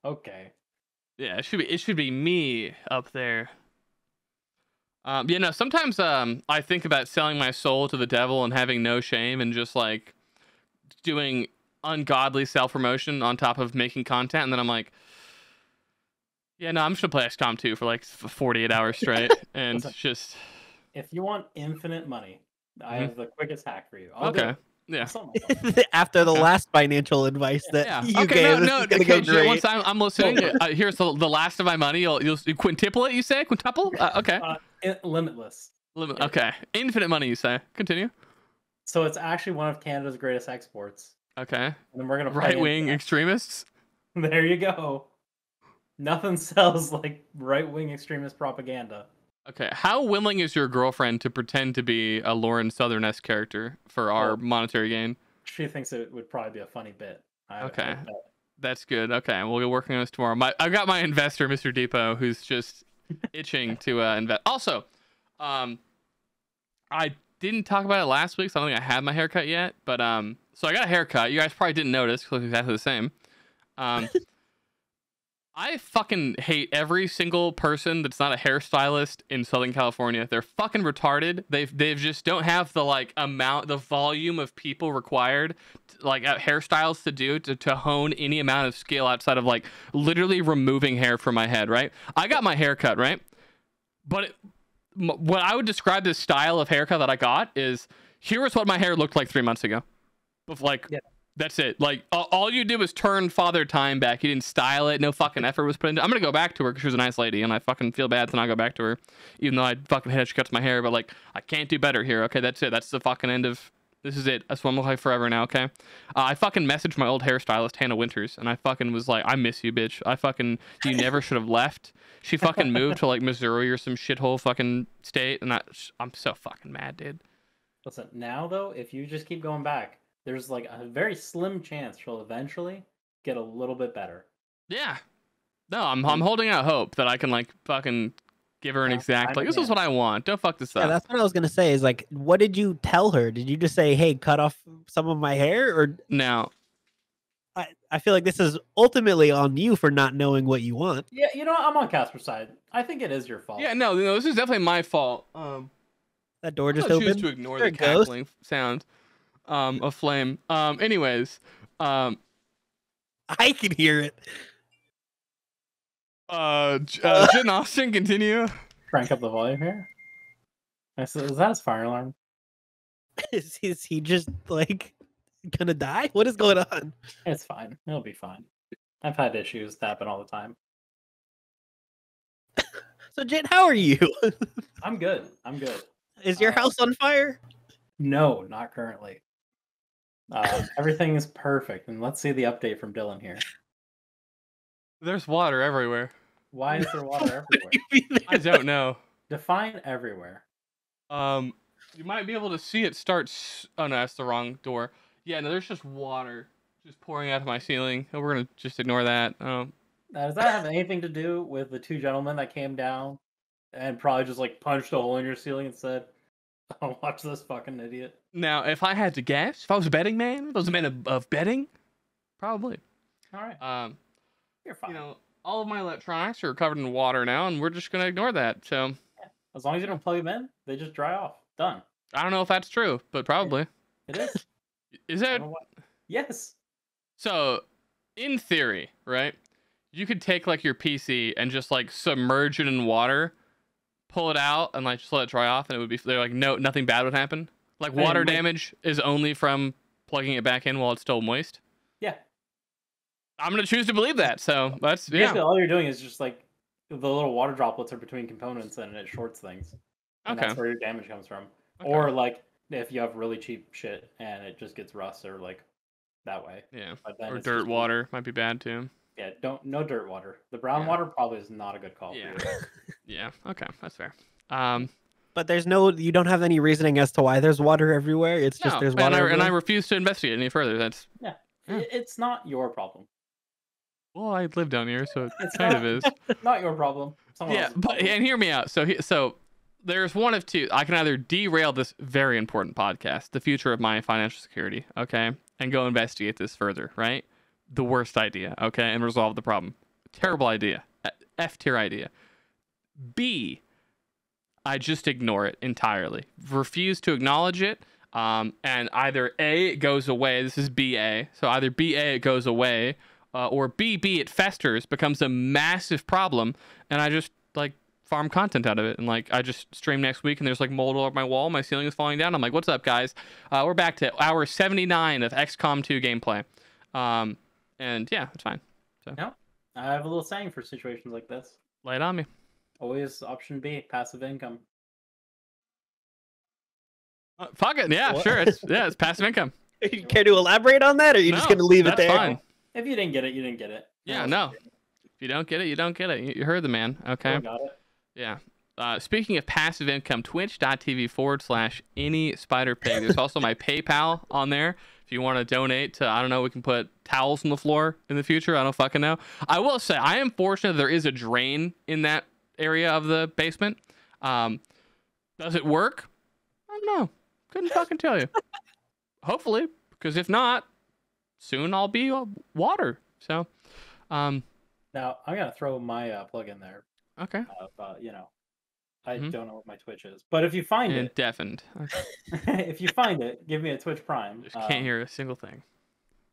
B: Okay.
A: Yeah, it should be me up there. Sometimes I think about selling my soul to the devil and having no shame and just like doing ungodly self-promotion on top of making content, and then I'm like, yeah, no, I'm just gonna play XCOM 2 for like 48 hours straight, and
B: Listen.
A: just
B: If you want infinite money, I
A: Mhm.
B: have the quickest hack for you. I'll do
A: okay,
B: it.
A: yeah.
B: I'll sell myself.
C: After the
A: Okay.
C: last financial advice that
A: Yeah.
C: you
A: Okay.
C: gave,
A: No.
C: this is gonna go
A: Okay,
C: great.
A: once I'm listening. Here's the last of my money. You'll quintuple it. You say quintuple? Okay.
B: Limitless.
A: Okay. Infinite money. You say. Continue.
B: So it's actually one of Canada's greatest exports.
A: Okay.
B: And then we're gonna play
A: Right wing
B: into
A: extremists.
B: that. There you go. Nothing sells like right wing extremist propaganda.
A: Okay. How willing is your girlfriend to pretend to be a Lauren Southern-esque character for our
B: Well,
A: monetary gain?
B: She thinks it would probably be a funny bit.
A: Okay.
B: bet.
A: That's good. Okay, we'll be working on this tomorrow. I've got my investor, Mr. Depot, who's just itching to invest. Also, I didn't talk about it last week, so I don't think I had my haircut yet. But so I got a haircut. You guys probably didn't notice because it looks exactly the same. I fucking hate every single person that's not a hairstylist in Southern California. They're fucking retarded. They've just don't have the the volume of people required, hairstyles to do to hone any amount of skill outside of literally removing hair from my head. Right? I got my haircut right, but what I would describe this style of haircut that I got is here is what my hair looked like 3 months ago. Yeah. That's it. All you did was turn Father Time back. You didn't style it. No fucking effort was put into it. I'm going to go back to her because she was a nice lady, and I fucking feel bad to not go back to her, even though I fucking hate how she cuts my hair. But, I can't do better here. Okay, that's it. That's the fucking end of... This is it. That's what I'm looking like forever now, okay? I fucking messaged my old hairstylist, Hannah Winters, and I fucking was like, I miss you, bitch. You never should have left. She fucking moved to, Missouri or some shithole fucking state, and I'm so fucking mad, dude.
B: Listen, now, though, if you just keep going back, there's a very slim chance she'll eventually get a little bit better.
A: Yeah. No, I'm holding out hope that I can fucking give her an exact this is what I want. Don't fuck this up.
C: Yeah, that's what I was gonna say. Is what did you tell her? Did you just say, "Hey, cut off some of my hair"? Or
A: no?
C: I feel like this is ultimately on you for not knowing what you want.
B: Yeah, I'm on Casper's side. I think it is your fault.
A: Yeah, no, this is definitely my fault.
C: That door just opened.
A: Choose to ignore the cackling sound. A flame. Anyways,
C: I can hear it.
A: Jen Austin, continue.
B: Crank up the volume here. Is that his fire alarm?
C: Is he just gonna die? What is going on?
B: It's fine. It'll be fine. I've had issues that happen all the time.
C: So Jen, how are you?
B: I'm good.
C: Is your house on fire?
B: No, not currently. Everything is perfect, and let's see the update from Dylan here.
A: There's water everywhere.
B: Why is there water everywhere?
A: I don't know.
B: Define everywhere.
A: You might be able to see it starts. Oh no, that's the wrong door. Yeah, no, there's just water just pouring out of my ceiling. We're gonna just ignore that.
B: Does that have anything to do with the two gentlemen that came down and probably just punched a hole in your ceiling and said, "Oh, watch this fucking idiot"?
A: Now, if I had to guess, if I was a betting man, if I was a man of betting, probably.
B: All right. You're fine.
A: All of my electronics are covered in water now, and we're just gonna ignore that. So,
B: yeah. As long as you don't plug them in, they just dry off. Done.
A: I don't know if that's true, but probably.
B: It is.
A: Is it?
B: Yes.
A: So, in theory, right? You could take your PC and just submerge it in water, pull it out, and just let it dry off, and it would be nothing bad would happen. Water damage is only from plugging it back in while it's still moist.
B: Yeah.
A: I'm gonna choose to believe that. So that's
B: basically all you're doing is just the little water droplets are between components and it shorts things. And that's where your damage comes from. Okay. Or if you have really cheap shit and it just gets rust or that way.
A: Yeah. Or dirt water might be bad too.
B: Yeah, no dirt water. The brown water probably is not a good call.
A: Yeah.
B: For you.
A: Yeah. Okay, that's fair.
C: But you don't have any reasoning as to why there's water everywhere. It's just there's water.
A: And I refuse to investigate any further. That's
B: It's not your problem.
A: Well, I live down here, so it kind of is.
B: Not your problem.
A: And hear me out. So there's one of two. I can either derail this very important podcast, the future of my financial security, okay, and go investigate this further, right? The worst idea, okay, and resolve the problem. Terrible idea. F-tier idea. B, I just ignore it entirely. Refuse to acknowledge it. And either A, it goes away. This is BA. So either BA, it goes away. Or BB, it festers, becomes a massive problem, and I just farm content out of it. And I just stream next week, and there's mold all over my wall. My ceiling is falling down. I'm like, what's up, guys? We're back to hour 79 of XCOM 2 gameplay. And yeah, it's fine. So
B: no, I have a little saying for situations like this.
A: Lay it on me.
B: Always option B, passive income.
A: Fuck it. Yeah, sure. It's passive income.
C: You care to elaborate on that, or are you just going to leave it there?
A: Fine.
B: If you didn't get it, you didn't get it.
A: Yeah, no. If you don't get it, you don't get it. You heard the man. Okay.
B: Got it.
A: Yeah. Speaking of passive income, twitch.tv/AnySPIDERPIG. There's also my PayPal on there. If you want to donate to, I don't know, we can put towels on the floor in the future. I don't fucking know. I will say, I am fortunate there is a drain in that area of the basement. Does it work? I don't know. Couldn't fucking tell you. Hopefully, because if not, soon I'll be water. So,
B: Now I'm gonna throw my plug in there.
A: okay.
B: You know, I don't know what my Twitch is, but if you find
A: And
B: it,
A: deafened. Okay.
B: if you find it, give me a Twitch Prime.
A: Just can't hear a single thing.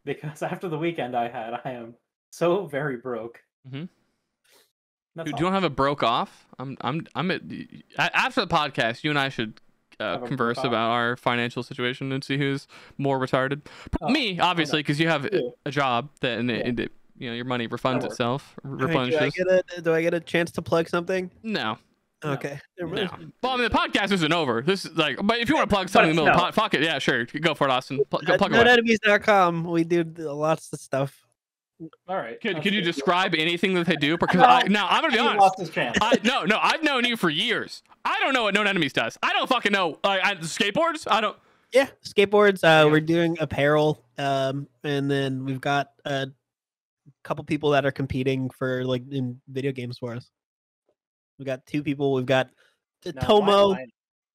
B: Because after the weekend I had, I am so very broke.
A: Mm-hmm.
B: That's
A: Do
B: all.
A: you want to have a broke off? After the podcast, you and I should
B: Have a
A: converse
B: broke off?
A: about our financial situation and see who's more retarded.
B: Oh,
A: Me, obviously, because you have
B: Yeah.
A: a job that and
B: Yeah.
A: you know your money refunds
B: That works.
A: itself,
C: All right,
A: replenishes.
C: do I get a chance to plug something?
A: No,
B: No.
C: Okay.
A: no. Well, I mean, the podcast isn't over. This is like, but if you want to plug something in the middle of the fuck it, yeah, sure, go for it, Austin. Plug away.
C: NoteEnemies.com. We do lots of stuff.
B: All right.
A: Could you describe anything that they do? Because
B: No.
A: I'm gonna be
B: He
A: honest.
B: lost his chance.
A: No, I've known you for years. I don't know what Known Enemies does. I don't fucking know. Skateboards? I don't.
C: Yeah, skateboards. We're doing apparel, and then we've got a couple people that are competing for like in video games for us. We got 2 people. We've got
B: Now,
C: Tomo,
B: why-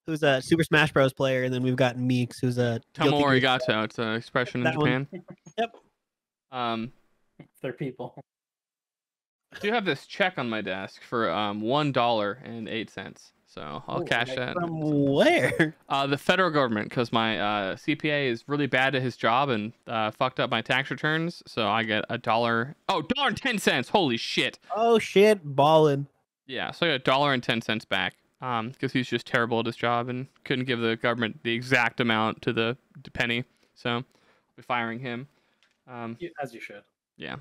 C: who's a Super Smash Bros. Player, and then we've got Meeks, who's a Guilty
A: Tomo
C: Gear
A: arigato. It's an expression in
C: That one.
A: Japan.
C: Yep.
B: They're people.
A: I do have this check on my desk for $1.08. So I'll
B: Ooh,
A: cash
B: like
A: that.
C: From where?
A: The federal government, because my CPA is really bad at his job and fucked up my tax returns. So I get $1. Oh, $1.10. Holy shit.
C: Oh shit, ballin'.
A: Yeah, so I got $1.10 back. Because he's just terrible at his job and couldn't give the government the exact amount to the penny. So I'll be firing him.
B: As you should.
A: Yeah.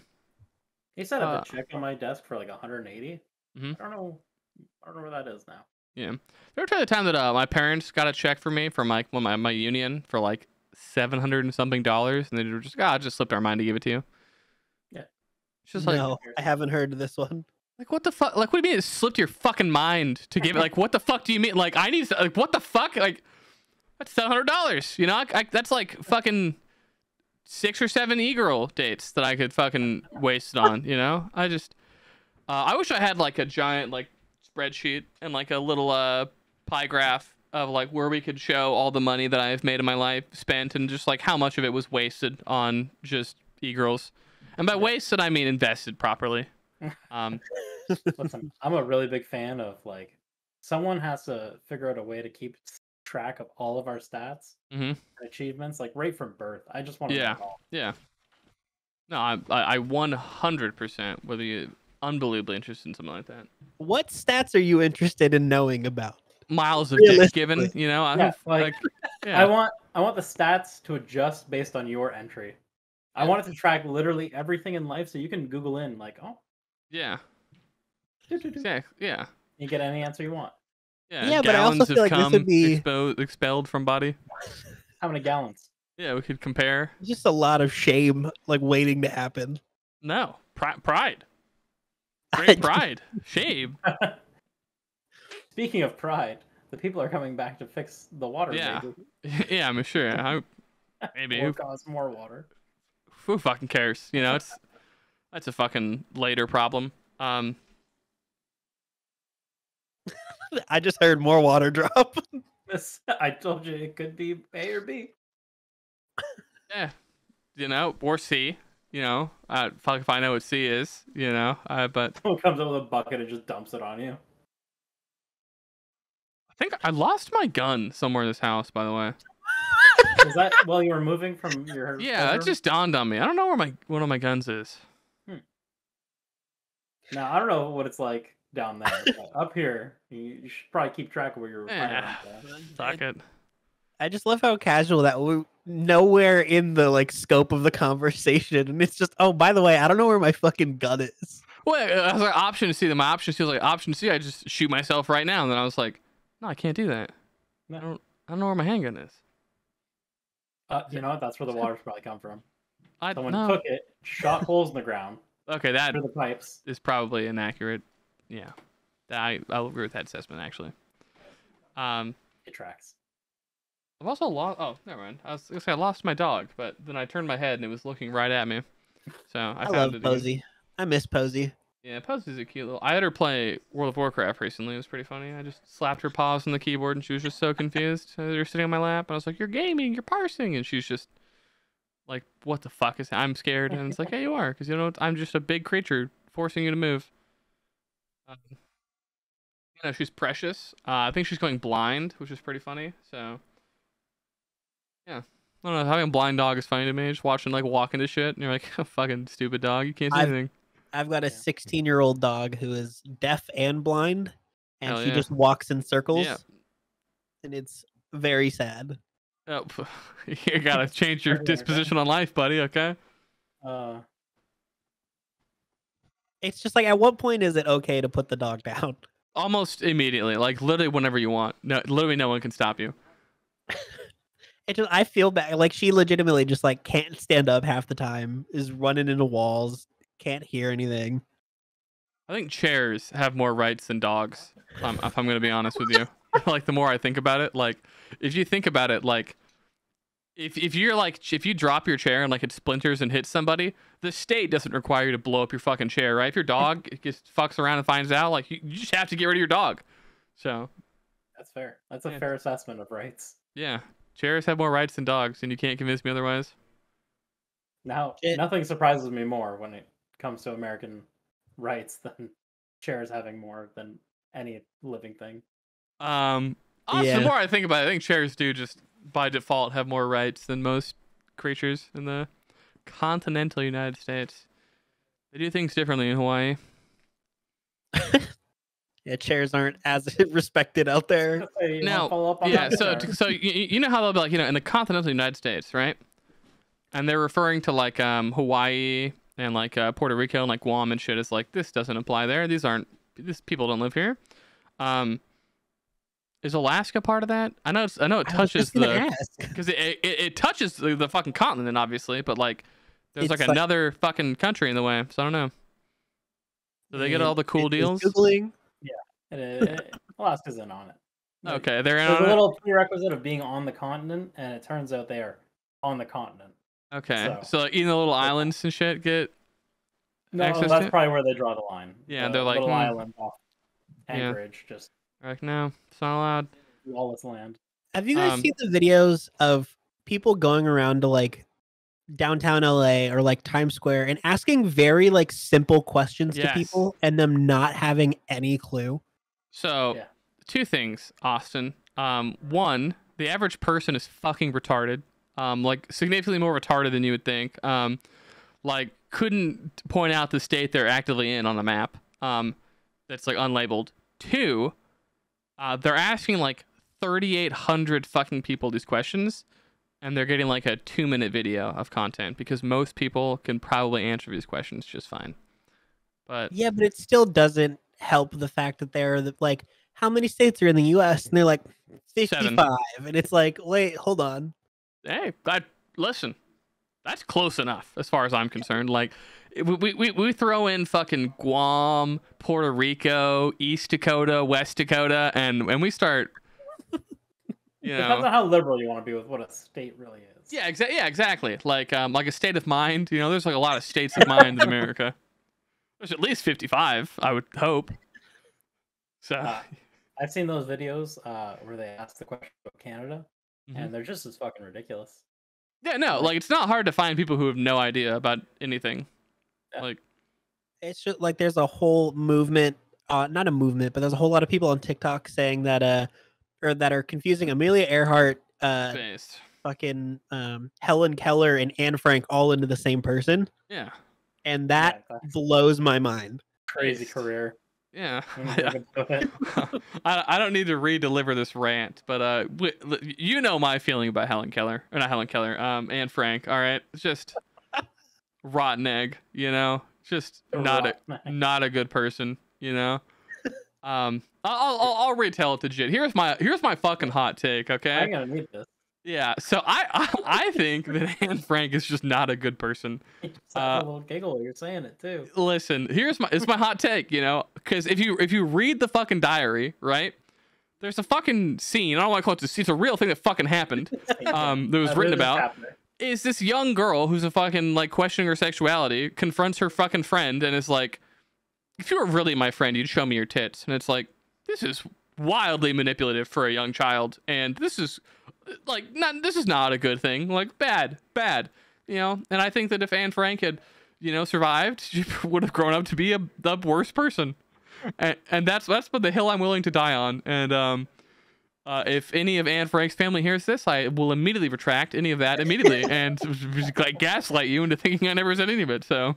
B: He set up a check on my desk for like 180.
A: Mhm.
B: I don't know where that is now.
A: Yeah. There was the time that my parents got a check for me from like my union for like $700 and something, and they were just just slipped our mind to give it to you.
B: Yeah.
A: It's just like
C: No, I haven't heard of this one.
A: like what the fuck? Like what do you mean it slipped your fucking mind to give it? Like what the fuck do you mean? Like I need like what the fuck? Like that's $700. You know, that's like fucking 6 or 7 e-girl dates that I could fucking waste it on. You know, I just I wish I had like a giant like spreadsheet and like a little pie graph of like where we could show all the money that I've made in my life spent and just like how much of it was wasted on just e-girls. And by wasted I mean invested properly.
B: Listen, I'm a really big fan of like someone has to figure out a way to keep track of all of our stats and achievements, like right from birth. I just want to know it all.
A: Yeah. No, I 100% would be unbelievably interested in something like that.
C: What stats are you interested in knowing about?
A: Miles of dick
C: Realistically.
A: given, you know. I
B: Yeah,
A: don't
B: like,
A: yeah.
B: I want the stats to adjust based on your entry. I want it to track literally everything in life, so you can Google in like, oh,
A: Yeah.
B: do, do, do.
A: Exactly. Yeah.
B: You get any answer you want.
C: Yeah, but I also
A: gallons
C: feel
A: of
C: like this
A: cum
C: would be-
A: expelled from body.
B: How many gallons?
A: Yeah, we could compare.
C: Just a lot of shame, like waiting to happen.
A: No, pride. Great pride. Shame.
B: Speaking of pride, the people are coming back to fix the water.
A: Yeah.
B: maybe.
A: Yeah, I'm sure. Maybe.
B: Or cause more water.
A: Who fucking cares? You know, that's a fucking later problem.
C: I just heard more water drop.
B: I told you it could be A or B.
A: Yeah, you know, or C. You know, fuck if I know what C is. You know, but
B: Someone comes up with a bucket and just dumps it on you.
A: I think I lost my gun somewhere in this house. By the way.
B: Is that while you were moving from your?
A: Yeah, that
B: bedroom?
A: just dawned on me. I don't know where one of my guns is.
B: Now I don't know what it's like down there. But up here, you should probably keep track of where you're.
A: Yeah. Fuck it.
C: I just love how casual that we're nowhere in the like scope of the conversation, and it's just, oh, by the way, I don't know where my fucking gun is.
A: Well, I was like option C. Then my option C was like option C. I just shoot myself right now. And then I was like, no, I can't do that.
B: No.
A: I don't know where my handgun is.
B: You know what? That's where the water's probably come from.
A: I
B: Someone
A: no.
B: took it, shot holes in the ground
A: Okay, that
B: through the pipes.
A: is probably inaccurate. Yeah, I'll agree with that assessment actually.
B: It tracks.
A: I've also lost. Oh, never mind. I was gonna say I lost my dog, but then I turned my head and it was looking right at me. So I
C: I
A: found
C: love
A: it again.
C: Posey. I miss Posey.
A: Yeah, Posey's a cute little. I had her play World of Warcraft recently. It was pretty funny. I just slapped her paws on the keyboard, and she was just so confused. They were sitting on my lap, and I was like, "You're gaming, you're parsing," and she's just like, "What the fuck is that?" I'm scared, and it's like, "Yeah, you are, because you know I'm just a big creature forcing you to move." You know, she's precious. I think she's going blind, which is pretty funny. So, yeah. I don't know. Having a blind dog is funny to me. Just watching like walk into shit, and you're like, "Oh, fucking stupid dog. You can't do anything."
C: I've got a 16-year-old dog who is deaf and blind, and
A: Hell
C: she
A: yeah.
C: just walks in circles.
A: Yeah.
C: And it's very sad.
A: Oh, you gotta change your disposition on life, buddy. Okay.
C: It's just like, at what point is it okay to put the dog down?
A: Almost immediately, like literally whenever you want. No, literally no one can stop you.
C: I feel bad. Like, she legitimately just like can't stand up half the time, is running into walls, can't hear anything.
A: I think chairs have more rights than dogs. If I'm gonna be honest with you, like the more I think about it, like if you think about it, like if you drop your chair and like it splinters and hits somebody, the state doesn't require you to blow up your fucking chair, right? If your dog just fucks around and finds out, like you just have to get rid of your dog. So
B: that's fair. That's a fair assessment of rights.
A: Yeah, chairs have more rights than dogs, and you can't convince me otherwise.
B: Now, nothing surprises me more when it comes to American rights than chairs having more than any living thing.
A: Honestly, the more I think about it, I think chairs do just by default have more rights than most creatures in the continental United States. They do things differently in Hawaii.
C: Yeah, chairs aren't as respected out there.
A: No, yeah. So you know how they'll be like, in the continental United States, right? And they're referring to like Hawaii and like Puerto Rico and like Guam and shit. It's like, this doesn't apply there. These people don't live here. Is Alaska part of that? I know it touches because it touches the fucking continent, obviously, but like there's like another fucking country in the way, so I don't know. Do they get all the cool deals?
B: Googling. Yeah, Alaska's in on it.
A: Okay, they're in
B: on it. There's a little
A: it?
B: prerequisite of being on the continent, and it turns out they are on the continent.
A: Okay, so like, even the little islands and shit get
B: access that's probably where they draw the line.
A: Yeah, they're like
B: little island off Anchorage, just
A: like, no, it's not allowed.
B: Lawless land.
C: Have you guys seen the videos of people going around to like downtown LA or like Times Square and asking very like simple questions to people and them not having any clue?
A: So two things, Austin. One, the average person is fucking retarded. Like significantly more retarded than you would think. Like couldn't point out the state they're actively in on the map. That's like unlabeled. Two, they're asking like 3,800 fucking people these questions, and they're getting like a 2-minute video of content because most people can probably answer these questions just fine. But
C: yeah, but it still doesn't help the fact that they're like, how many states are in the U.S. and they're like 55, 7. And it's like, wait, hold on.
A: Hey, listen, that's close enough as far as I'm concerned. Like, we throw in fucking Guam, Puerto Rico, East Dakota, West Dakota, and we start.
B: Depends on how liberal you want to be with what a state really is.
A: Yeah, exactly. Like a state of mind. There's like a lot of states of mind in America. There's at least 55, I would hope. So
B: I've seen those videos where they ask the question about Canada, and they're just as fucking ridiculous.
A: Yeah, no, like it's not hard to find people who have no idea about anything. Yeah. Like,
C: it's just like there's a whole movement, not a movement, but there's a whole lot of people on TikTok saying that or that are confusing Amelia Earhart, fucking Helen Keller and Anne Frank all into the same person.
A: Yeah.
C: And that blows my mind.
B: Crazy career.
A: Yeah. I don't need to re-deliver this rant, but you know my feeling about Helen Keller, or not Helen Keller, Anne Frank. All right, it's just rotten egg, just not a good person, I'll retell it to Jit. Here's my fucking hot take, okay?
B: I'm gonna need this.
A: Yeah, so I think that Anne Frank is just not a good person.
B: A little giggle, you're saying it too.
A: Listen, it's my hot take, because if you read the fucking diary, right? There's a fucking scene. I don't want to call it a scene. It's a real thing that fucking happened. That was written about. Is this young girl who's a fucking like questioning her sexuality confronts her fucking friend and is like, if you were really my friend, you'd show me your tits. And it's like, this is wildly manipulative for a young child. And this is like, this is not a good thing. Like, bad. You know, and I think that if Anne Frank had, you know, survived, she would have grown up to be the worst person. And that's what the hill I'm willing to die on. And if any of Anne Frank's family hears this, I will immediately retract any of that immediately and like gaslight you into thinking I never said any of it. So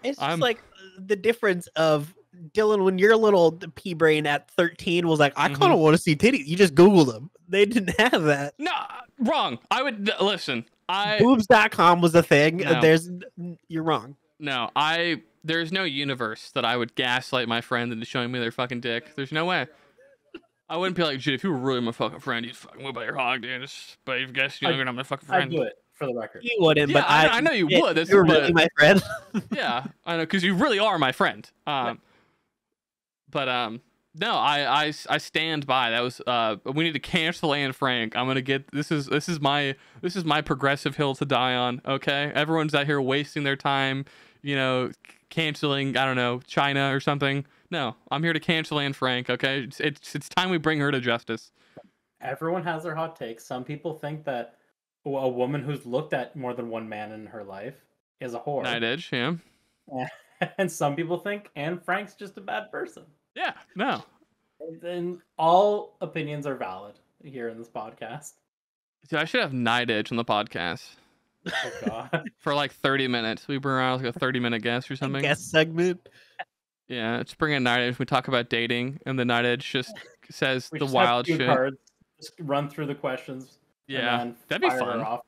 C: it's just like the difference of Dylan when your little pea brain at 13 was like, I kind of want to see titties. You just Googled them. They didn't have that.
A: No, wrong. I would listen.
C: Boobs.com was a thing.
A: No.
C: You're wrong.
A: No, there's no universe that I would gaslight my friend into showing me their fucking dick. There's no way. I wouldn't be like, dude, if you were really my fucking friend, you'd fucking whip out your hog, dude. But you guess you're not my fucking friend.
B: I'd do it for the record.
C: You wouldn't,
A: Yeah,
C: but
A: I know you would. That's
C: you're really my friend.
A: Yeah, I know, because you really are my friend. But no, I stand by. That was we need to cancel Anne Frank. I'm gonna get this is my progressive hill to die on. Okay, everyone's out here wasting their time, you know, canceling, I don't know, China or something. No, I'm here to cancel Anne Frank. Okay, it's time we bring her to justice.
B: Everyone has their hot takes. Some people think that a woman who's looked at more than one man in her life is a whore.
A: Night Edge, yeah.
B: And some people think Anne Frank's just a bad person.
A: Yeah, no.
B: And all opinions are valid here in this podcast.
A: Dude, I should have Night Edge on the podcast.
B: Oh God.
A: For like 30 minutes. We bring around like a 30-minute guest or something.
C: Guest segment.
A: Yeah, let's bring in Night Edge. We talk about dating, and the Night Edge just says the
B: just
A: wild
B: have
A: shit.
B: cards, just run through the questions.
A: Yeah,
B: and then
A: that'd be
B: fire her
A: fun.
B: off.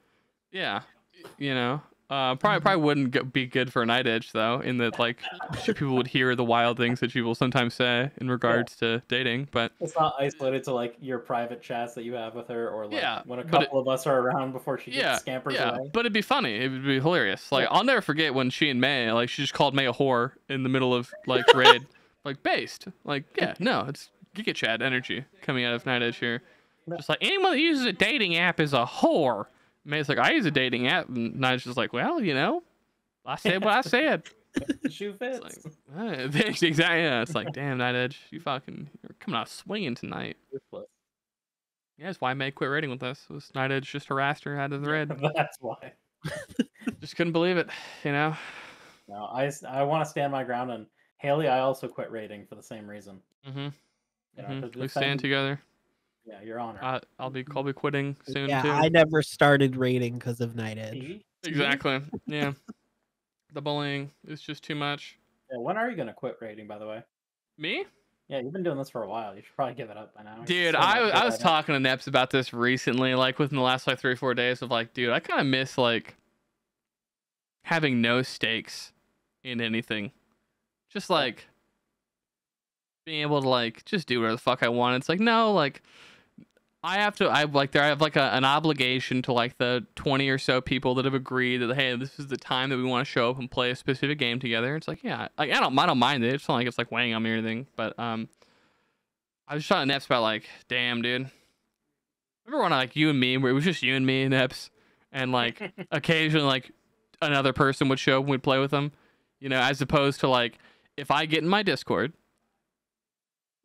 A: Yeah, you know, probably wouldn't be good for Night Edge though. In that, like, people would hear the wild things that people sometimes say in regards to dating. But
B: it's not isolated to like your private chats that you have with her, or like when a
A: but
B: couple of us are around before she gets scampers away.
A: But it'd be funny. It would be hilarious. Like, I'll never forget when she and May, like, she just called May a whore in the middle of like raid. Like, based. Like, yeah, no, it's Giga Chad energy coming out of Night Edge here. Just like, anyone that uses a dating app is a whore. May's like, I use a dating app. And Night's just like, well, you know, I said what I said.
B: The shoe fits.
A: It's like, exactly. Yeah, it's like, damn, Night Edge, you're coming out swinging tonight. Yeah, that's why May quit raiding with us. It was Night Edge just harassed her out of the raid.
B: That's why.
A: Just couldn't believe it, you know?
B: No, I want to stand my ground, and Haley, I also quit raiding for the same reason.
A: You know,
B: to
A: we stand together.
B: Yeah, your honor.
A: I'll be quitting soon
C: Yeah,
A: too.
C: I never started raiding because of Night Edge.
B: See?
A: Exactly. Yeah. The bullying is just too much.
B: Yeah, when are you gonna quit raiding, by the way?
A: Me?
B: Yeah, you've been doing this for a while. You should probably give it up by now.
A: Dude, I was talking to Neps about this recently, like within the last like 3 or 4 days of like, dude, I kind of miss like having no stakes in anything. Just like being able to like just do whatever the fuck I want. It's like, no, like I have like an obligation to like the 20 or so people that have agreed that, hey, this is the time that we want to show up and play a specific game together. It's like, yeah, like I don't mind it. It's not like it's like weighing on me or anything. But I was just talking to Neps about like, damn, dude. Remember when like you and me, where it was just you and me and Neps, and like occasionally like another person would show up and we'd play with them, you know, as opposed to like if I get in my Discord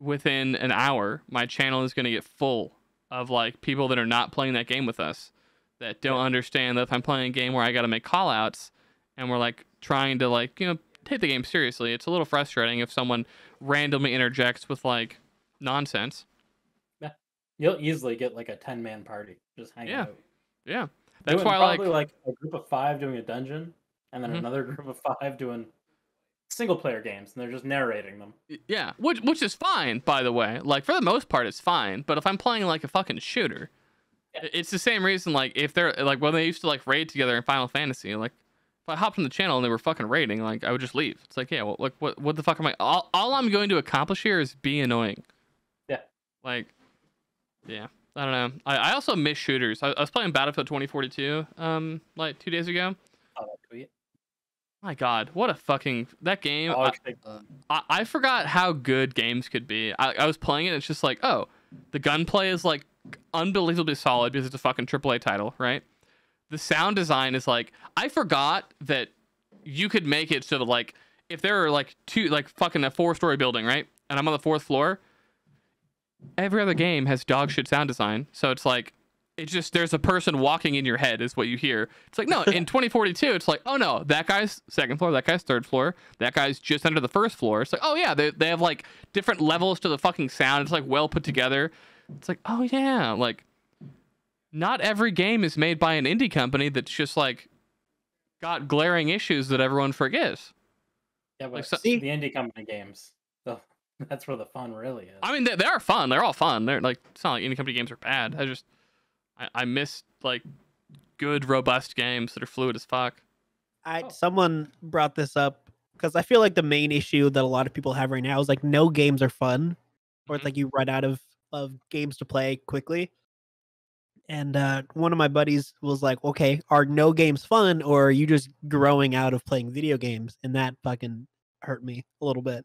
A: within an hour, my channel is gonna get full of like people that are not playing that game with us, that don't understand that if I'm playing a game where I got to make call outs and we're like trying to like, you know, take the game seriously, it's a little frustrating if someone randomly interjects with like nonsense.
B: Yeah, you'll easily get like a 10-man party just hanging out.
A: Yeah, that's why
B: probably like a group of 5 doing a dungeon, and then another group of 5 doing single player games, and they're just narrating them.
A: Yeah, which is fine, by the way. Like, for the most part, it's fine. But if I'm playing like a fucking shooter, it's the same reason. Like, if they're like when they used to like raid together in Final Fantasy, like if I hopped on the channel and they were fucking raiding, like I would just leave. It's like, yeah, well, like what the fuck am I? All I'm going to accomplish here is be annoying.
B: Yeah.
A: Like, yeah, I don't know. I also miss shooters. I was playing Battlefield 2042 like 2 days ago.
B: Oh, that tweet.
A: My God, what a fucking that game! I forgot how good games could be. I was playing it, and it's just like, oh, the gunplay is like unbelievably solid because it's a fucking AAA title, right? The sound design is like, I forgot that you could make it so that like if there are like fucking a 4-story building, right? And I'm on the 4th floor, every other game has dog shit sound design. So it's like, it's just, there's a person walking in your head is what you hear. It's like, no, in 2042, it's like, oh no, that guy's 2nd floor, that guy's 3rd floor, that guy's just under the 1st floor. It's like, oh yeah, they have like different levels to the fucking sound. It's like well put together. It's like, oh yeah, like not every game is made by an indie company that's just like got glaring issues that everyone forgets.
B: Yeah, but
A: Like, so,
B: the indie company games, that's where the fun really is.
A: I mean, they are fun. They're all fun. They're like, it's not like indie company games are bad. I miss like good, robust games that are fluid as fuck.
C: Someone brought this up because I feel like the main issue that a lot of people have right now is like no games are fun, or it's like you run out of games to play quickly. And one of my buddies was like, okay, are no games fun, or are you just growing out of playing video games? And that fucking hurt me a little bit.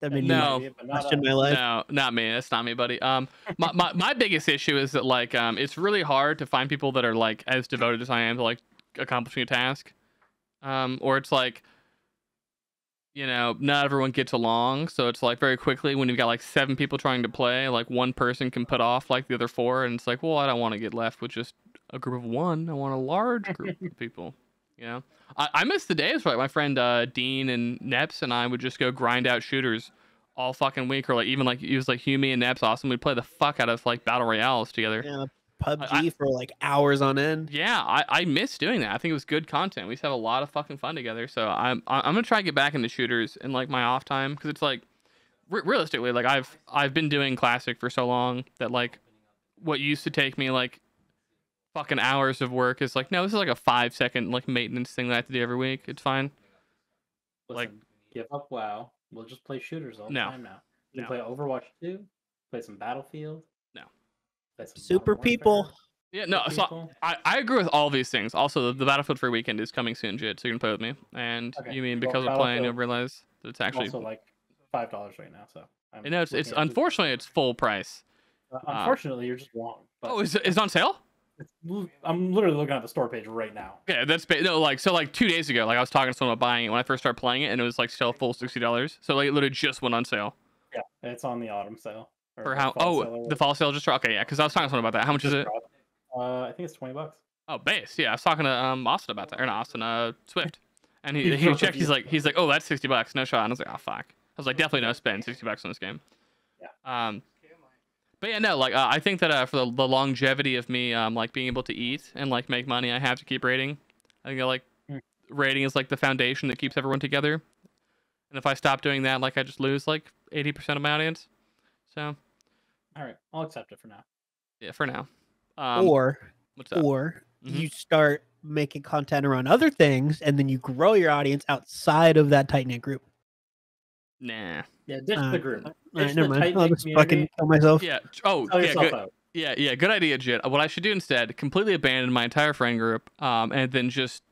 C: That made me question my life.
A: No, not me. That's not me, buddy. My biggest issue is that like it's really hard to find people that are like as devoted as I am to like accomplishing a task. Or it's like, you know, not everyone gets along, so it's like very quickly when you've got like 7 people trying to play, like one person can put off like the other 4, and it's like, well, I don't want to get left with just a group of 1. I want a large group of people. You know, I miss the days where like my friend Dean and Neps and I would just go grind out shooters all fucking week, or like even like use like Hume and Neps. Awesome, we'd play the fuck out of like battle royales together.
C: Yeah, PUBG for like hours on end.
A: Yeah, I miss doing that. I think it was good content. We used to have a lot of fucking fun together. So I'm gonna try to get back into shooters in like my off time, because it's like realistically, like I've been doing classic for so long that like what used to take me like fucking hours of work is like, no, this is like a 5-second like maintenance thing that I have to do every week. It's fine.
B: Listen,
A: like,
B: give up WoW. We'll just play shooters all the
A: No.
B: time now. You
A: No.
B: can play Overwatch 2, play some Battlefield.
A: No.
B: Play some
C: Super
B: Modern Warfare.
C: people.
A: Yeah, no, so
B: People.
A: I agree with all these things. Also, the Battlefield Free Weekend is coming soon, Jit, so you can play with me. And
B: Okay.
A: you mean
B: Well,
A: because of playing, you'll
B: Battlefield
A: realize that it's actually...
B: also like $5 right now, so I'm
A: You know, it's
B: looking at
A: unfortunately it's full price.
B: unfortunately, you're just wrong. But
A: Oh, is it on sale?
B: I'm literally looking at the store page right now.
A: Yeah, that's no, like, so like 2 days ago, like I was talking to someone about buying it when I first started playing it, and it was like still full $60. So like it literally just went on sale.
B: Yeah, it's on the autumn sale. Or
A: For
B: the
A: how?
B: fall
A: Oh,
B: sale or
A: the fall sale just dropped. Okay, yeah, because I was talking to someone about that. How much is
B: just
A: it?
B: dropped. I think it's $20.
A: Oh, base. Yeah, I was talking to Austin about that, or not Austin, Swift, and he
B: He's
A: checked. He's like, oh, that's $60, no shot. And I was like, oh fuck. I was like, definitely no spend, $60 on this game.
B: Yeah.
A: But yeah, no, like I think that for the longevity of me, like being able to eat and like make money, I have to keep raiding. I think like raiding is like the foundation that keeps everyone together. And if I stop doing that, like I just lose like 80% of my audience. So.
B: All right, I'll accept it for now.
A: Yeah, for now.
C: What's up? Or you start making content around other things, and then you grow your audience outside of that tight knit group.
A: Nah.
B: Yeah, ditch the group.
C: Alright, never mind. I'll just fucking kill myself.
A: Yeah. Oh,
B: Tell
A: yeah.
B: yourself
A: Good.
B: out.
A: Yeah. Good idea, Jit. What I should do instead, completely abandon my entire friend group, and then just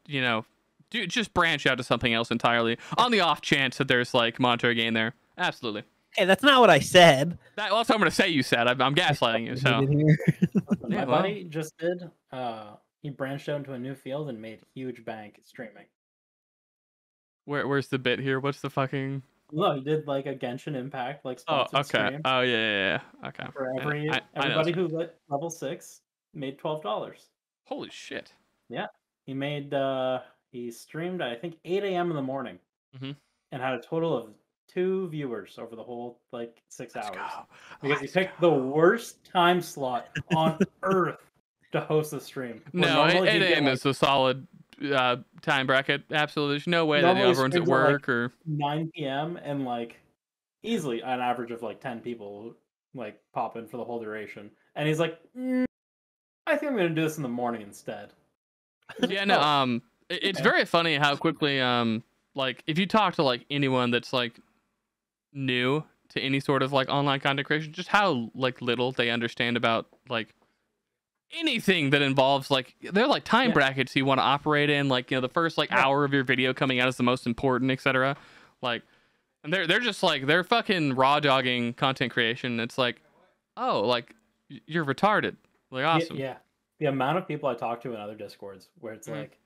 A: just branch out to something else entirely on the off chance that there's like monetary gain there. Absolutely.
C: Hey, that's not what I said.
A: That's what I'm gonna say. You said I'm gaslighting you. So
B: My buddy just did. He branched out into a new field and made huge bank streaming.
A: where's the bit here? What's the fucking?
B: No, he did like a Genshin Impact, like
A: Oh,
B: sponsored
A: okay.
B: stream.
A: Oh, yeah. Okay.
B: For
A: I
B: everybody who lit level 6 made $12.
A: Holy shit.
B: Yeah, he made. He streamed at I think 8 a.m. in the morning, and had a total of 2 viewers over the whole like 6 hours. Because he picked the worst time slot on earth to host the stream.
A: No, 8 a.m. is a solid time bracket. Absolutely, there's no way that everyone's at work or
B: 9 p.m. and like easily an average of like 10 people like pop in for the whole duration. And he's like, I think I'm gonna do this in the morning instead.
A: Yeah, no, it's very funny how quickly like if you talk to like anyone that's like new to any sort of like online content creation, just how like little they understand about like anything that involves like they're like time brackets you want to operate in, like the first like hour of your video coming out is the most important, etc. Like, and they're just like they're fucking raw dogging content creation. It's like, oh, like you're retarded. Like, awesome.
B: Yeah. The amount of people I talk to in other Discords where it's like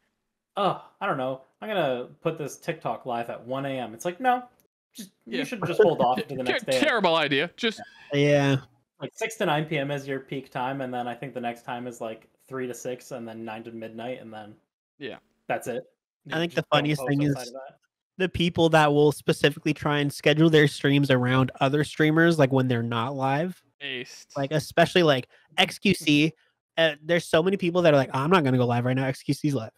B: oh, I don't know, I'm gonna put this TikTok live at 1 a.m. It's like, no, just
A: Yeah.
B: you should just hold off to the next day.
A: Terrible idea. Just
C: Yeah.
B: Like 6 to 9 p.m. is your peak time, and then I think the next time is like 3 to 6, and then 9 to midnight, and then
A: yeah.
B: that's it.
C: I think the
B: Just don't
C: funniest
B: post
C: thing
B: outside
C: is
B: of that.
C: the people that will specifically try and schedule their streams around other streamers, like when they're not live.
A: Aced.
C: Like especially like XQC. There's so many people that are like, I'm not gonna go live right now. XQC's live.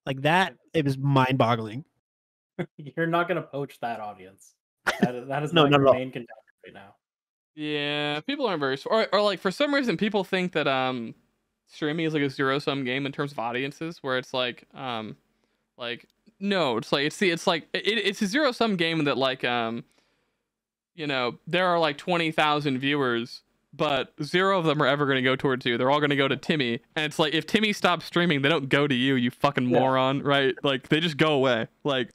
C: Like that, it was mind-boggling.
B: You're not gonna poach that audience. That is
C: No,
B: not
C: not
B: your
C: at all.
B: main contender right now.
A: Yeah, people aren't very or like for some reason people think that streaming is like a zero-sum game in terms of audiences, where it's like no, it's like it's a zero-sum game that like you know, there are like 20,000 viewers, but 0 of them are ever going to go towards you. They're all going to go to Timmy, and it's like if Timmy stops streaming, they don't go to you, you fucking moron, right? Like they just go away. Like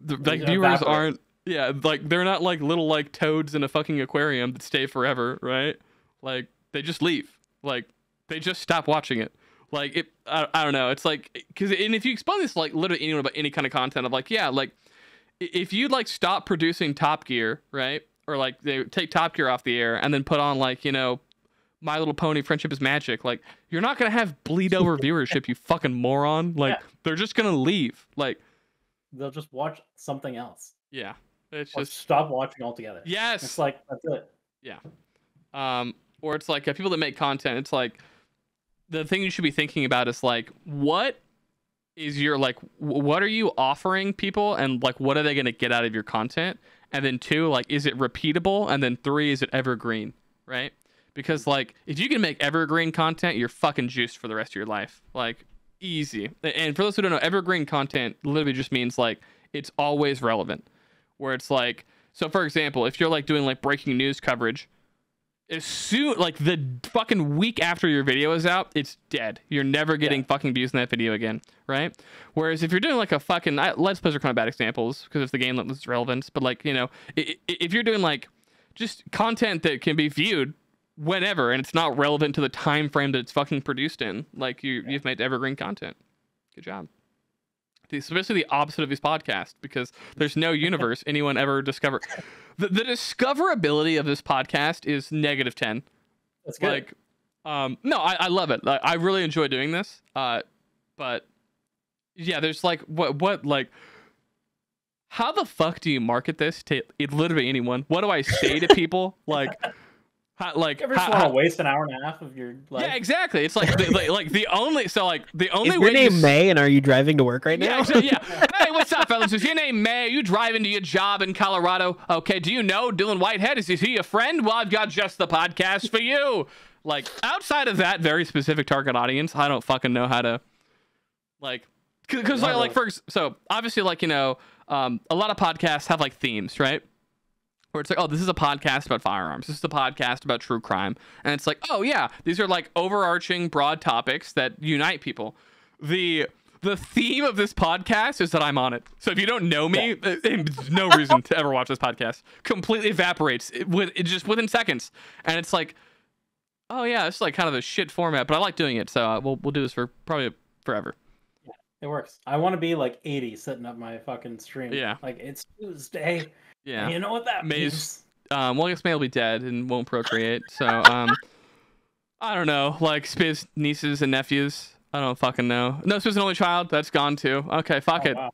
A: like viewers aren't. Yeah, like they're not like little like toads in a fucking aquarium that stay forever, right? Like they just leave. Like they just stop watching it. Like it, I don't know. It's like because and if you explain this to, like literally anyone about any kind of content of like yeah, like if you like stop producing Top Gear, right? Or like they take Top Gear off the air and then put on like you know My Little Pony Friendship is Magic. Like you're not gonna have bleed over viewership, you fucking moron. Like they're just gonna leave. Like
B: they'll just watch something else.
A: Yeah. It's
B: or
A: just
B: stop watching altogether.
A: Yes.
B: It's like that's it.
A: Yeah. Or it's like people that make content. It's like the thing you should be thinking about is like what is your like what are you offering people and like what are they going to get out of your content? And then 2, like is it repeatable? And then 3, is it evergreen? Right? Because like if you can make evergreen content, you're fucking juiced for the rest of your life. Like easy. And for those who don't know, evergreen content literally just means like it's always relevant. Where it's like, so for example, if you're like doing like breaking news coverage, as soon like the fucking week after your video is out, it's dead. You're never getting fucking views in that video again, right? Whereas if you're doing like a fucking Let's Plays are kind of bad examples because it's the game that loses relevance, but like you know, if you're doing like just content that can be viewed whenever and it's not relevant to the time frame that it's fucking produced in, like you've made evergreen content. Good job. Especially the opposite of his podcast, because there's no universe anyone ever discovered. The discoverability of this podcast is -10.
B: That's good.
A: Like, no, I love it. Like, I really enjoy doing this. But yeah, there's like what like, how the fuck do you market this to literally anyone? What do I say to people? Like. Like
B: you ever just want to waste an hour and a half of your life?
A: Yeah, exactly. It's like the only
C: Is your name May and are you driving to work right now?
A: Yeah. Hey, what's up, fellas? Is your name May? Are you driving to your job in Colorado? Okay. Do you know Dylan Whitehead? Is he a friend? Well, I've got just the podcast for you. Like outside of that very specific target audience, I don't fucking know how to like because like first so obviously like you know a lot of podcasts have like themes, right? Where it's like, oh, this is a podcast about firearms. This is a podcast about true crime. And it's like, oh, yeah, these are like overarching broad topics that unite people. The theme of this podcast is that I'm on it. So if you don't know me, there's no reason to ever watch this podcast. Completely evaporates it just within seconds. And it's like, oh, yeah, it's like kind of a shit format, but I like doing it. So we'll do this for probably forever.
B: Yeah, it works. I want to be like 80 setting up my fucking stream.
A: Yeah.
B: Like it's Tuesday.
A: Yeah.
B: You know what that means?
A: Well, I guess May will be dead and won't procreate. So, I don't know. Like, Spiz nieces and nephews. I don't fucking know. No, Spiz an only child. That's gone too. Okay, fuck it.
B: Wow.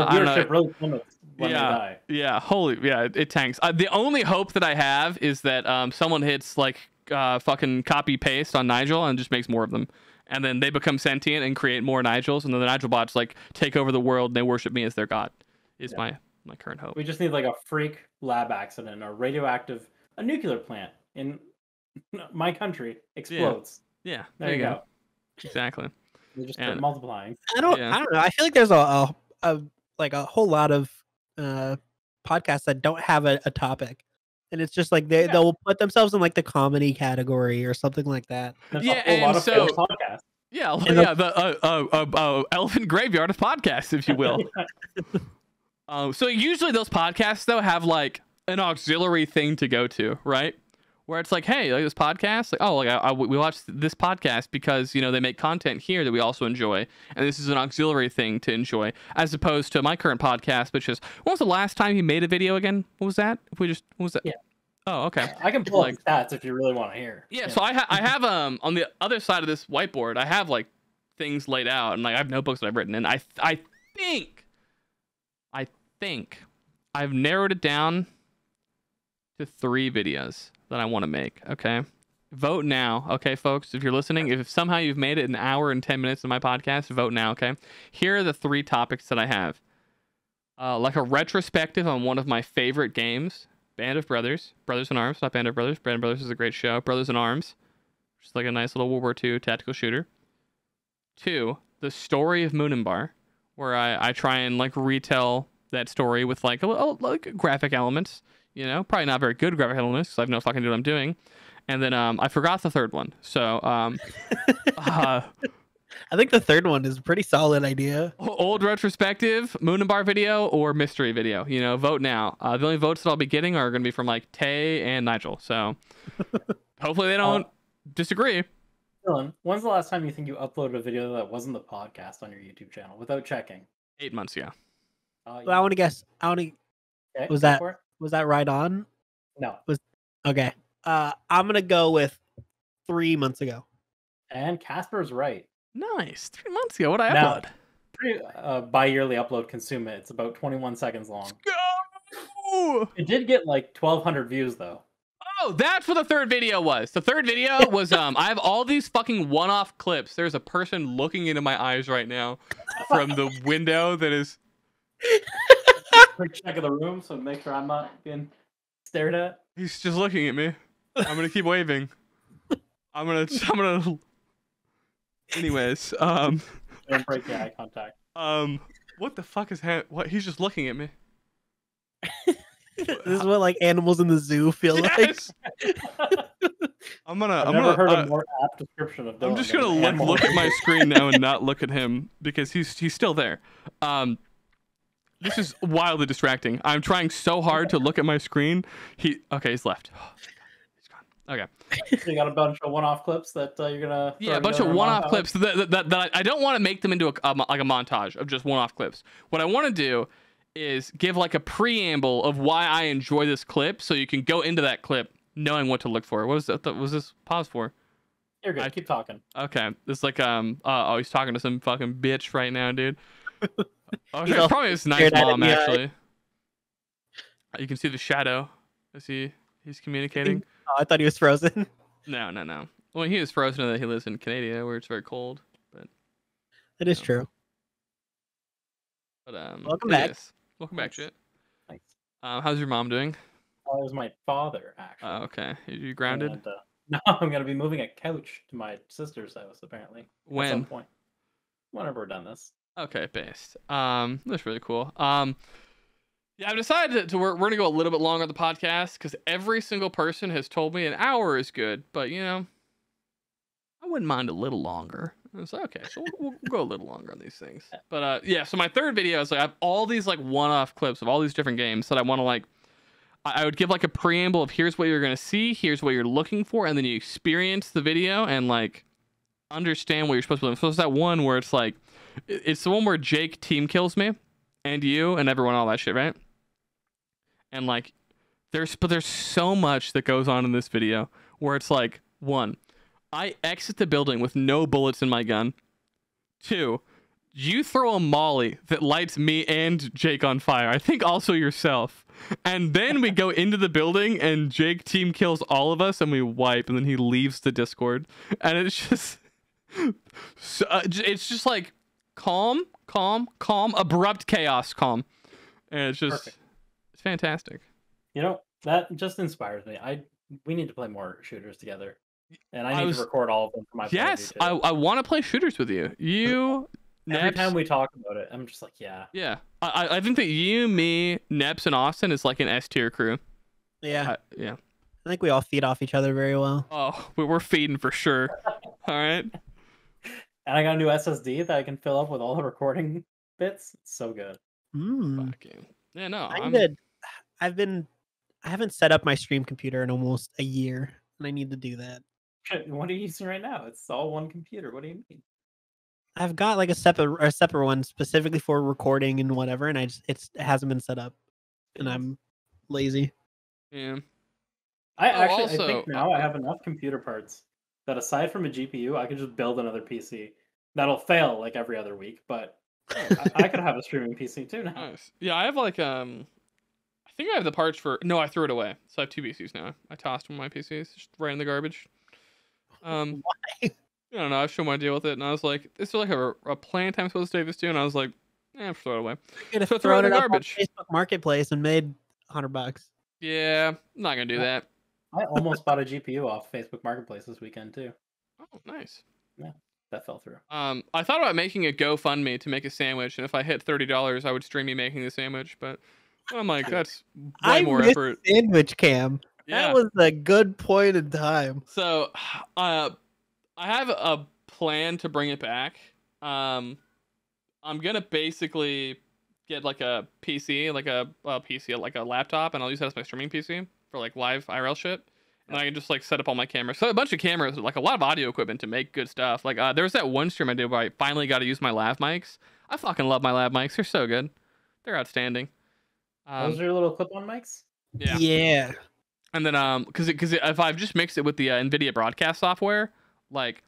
A: I don't know.
B: Really plummets when they die.
A: Yeah. Holy, yeah, it tanks. The only hope that I have is that someone hits like fucking copy paste on Nigel and just makes more of them. And then they become sentient and create more Nigels. And then the Nigel bots like take over the world and they worship me as their god. Is my current hope.
B: We just need like a freak lab accident, a nuclear plant in my country explodes.
A: Yeah.
B: There you go.
A: Exactly.
B: They just start multiplying.
C: I don't know. I feel like there's a whole lot of podcasts that don't have a topic. And it's just like they'll put themselves in like the comedy category or something like that.
B: There's a lot of podcasts.
A: Yeah, the elephant graveyard of podcasts, if you will. So usually those podcasts though have like an auxiliary thing to go to, right? where it's like, hey, like this podcast, like, oh, like we watched this podcast because, you know, they make content here that we also enjoy, and this is an auxiliary thing to enjoy, as opposed to my current podcast, which is, when was the last time you made a video again? What was that? What was that?
B: Yeah.
A: Oh, okay.
B: I can pull up the stats if you really want to hear.
A: Yeah, so I have on the other side of this whiteboard, I have like things laid out, and like I have notebooks that I've written, and I think I've narrowed it down to 3 videos that I want to make. Okay, vote now. Okay, folks, if you're listening, if somehow you've made it an hour and 10 minutes of my podcast, vote now. Okay, here are the 3 topics that I have. Like a retrospective on one of my favorite games, Band of Brothers, Brothers in Arms, not Band of Brothers. Band of Brothers is a great show. Brothers in Arms, which is like a nice little World War II tactical shooter. 2, the story of Moon and Bar, where I try and like retell that story with like a little like graphic elements. You know, probably not very good graphic elements because I have no fucking idea what I'm doing. And then I forgot the 3rd one. So
C: I think the 3rd one is a pretty solid idea.
A: Old retrospective, Moon and Bar video, or mystery video. You know, vote now. The only votes that I'll be getting are going to be from like Tay and Nigel. So hopefully they don't disagree.
B: Dylan, when's the last time you think you uploaded a video that wasn't the podcast on your YouTube channel without checking?
A: 8 months ago.
C: Well, I want to guess. Okay, was that right on?
B: No.
C: Okay. I'm gonna go with 3 months ago.
B: And Casper's right.
A: Nice. 3 months ago. What I upload?
B: Bi-yearly upload consume it. It's about 21 seconds long.
A: Go!
B: It did get like 1,200 views though.
A: Oh, that's what the 3rd video was. The 3rd video was I have all these fucking one-off clips. There's a person looking into my eyes right now from the window that is.
B: Quick check of the room, so make sure I'm not being stared at.
A: He's just looking at me. I'm gonna keep waving. I'm gonna. Anyways,
B: Don't break the eye contact.
A: What the fuck is what? He's just looking at me.
C: This is what like animals in the zoo feel like.
B: I've never heard a more apt description of Dylan.
A: I'm just gonna look at my screen now and not look at him because he's still there. This is wildly distracting. I'm trying so hard to look at my screen. He's left. He's gone. Okay.
B: So you got a bunch of one-off clips that you're gonna.
A: Yeah, a bunch of one-off clips that I don't want to make them into like a montage of just one-off clips. What I want to do is give like a preamble of why I enjoy this clip, so you can go into that clip knowing what to look for. What was that? Was this pause for?
B: You're good. Keep talking.
A: Okay. It's like oh, he's talking to some fucking bitch right now, dude. Oh, it's probably his nice mom, actually. You can see the shadow as he's communicating.
C: Oh, I thought he was frozen.
A: No. Well, he is frozen that he lives in Canada, where it's very cold. But
C: that is true.
A: But
C: welcome back.
A: Welcome back, shit.
B: Thanks.
A: How's your mom doing?
B: Oh, it was my father, actually.
A: Oh, okay. Are you grounded?
B: And, no, I'm gonna be moving a couch to my sister's house, apparently.
A: When?
B: At some point. Whenever we're done this.
A: Okay, based. That's really cool. Yeah, I've decided we're gonna go a little bit longer on the podcast because every single person has told me an hour is good, but you know, I wouldn't mind a little longer. It's like, okay, so we'll go a little longer on these things. But yeah, so my 3rd video is like I have all these like one-off clips of all these different games that I want to like. I would give like a preamble of here's what you're gonna see, here's what you're looking for, and then you experience the video and like understand what you're supposed to do. So it's that one where it's like, it's the one where Jake team kills me, and you and everyone, all that shit, right? And like, there's so much that goes on in this video where it's like, 1, I exit the building with no bullets in my gun. 2, you throw a molly that lights me and Jake on fire. I think also yourself. And then we go into the building and Jake team kills all of us and we wipe, and then he leaves the Discord. And it's just, it's just like calm, abrupt chaos, calm. And it's just, perfect. It's fantastic.
B: You know, that just inspires me. We need to play more shooters together. And I need to record all of them for my
A: Yes, I want to play shooters with you.
B: Every time we talk about it, I'm just like, yeah.
A: Yeah. I think that you, me, Neps, and Austin is like an S tier crew.
C: Yeah.
A: Yeah.
C: I think we all feed off each other very well.
A: Oh, we're feeding for sure. All right.
B: And I got a new SSD that I can fill up with all the recording bits. It's so good.
C: Mm.
A: Fucking. Yeah, no.
C: I'm good. I've been I haven't set up my stream computer in almost a year, and I need to do that.
B: What are you using right now? It's all one computer. What do you mean?
C: I've got like a separate one specifically for recording and whatever, and it hasn't been set up, and I'm lazy.
A: Yeah.
B: I think now I have enough computer parts that aside from a GPU, I could just build another PC. That'll fail like every other week, but I could have a streaming PC too now.
A: Nice. Yeah, I have like I think I have the parts for. No, I threw it away. So I have 2 PCs now. I tossed one of my PCs just right in the garbage.
C: Why?
A: I don't know. I showed my deal with it, and I was like, "This is like a plan I'm supposed to take this to," and I was like, "Eh, throw it away."
C: You could
A: So
C: have
A: throw it
C: thrown
A: in
C: it
A: the
C: up on
A: garbage.
C: Facebook Marketplace and made $100.
A: Yeah, I'm not gonna do that.
B: I almost bought a GPU off Facebook Marketplace this weekend too.
A: Oh, nice.
B: Yeah, that fell through.
A: I thought about making a GoFundMe to make a sandwich, and if I hit $30, I would stream me making the sandwich. But I'm like, that's way more effort.
C: Sandwich cam.
A: Yeah.
C: That was a good point in time.
A: So, I have a plan to bring it back. I'm gonna basically get like a PC, like a PC, like a laptop, and I'll use that as my streaming PC for like live IRL shit. And I can just like set up all my cameras. So a bunch of cameras, like a lot of audio equipment to make good stuff. Like there was that one stream I did where I finally got to use my lav mics. I fucking love my lav mics. They're so good. They're outstanding.
B: Those are your little clip-on mics?
A: Yeah.
C: Yeah.
A: And then because if I've just mixed it with the NVIDIA broadcast software, like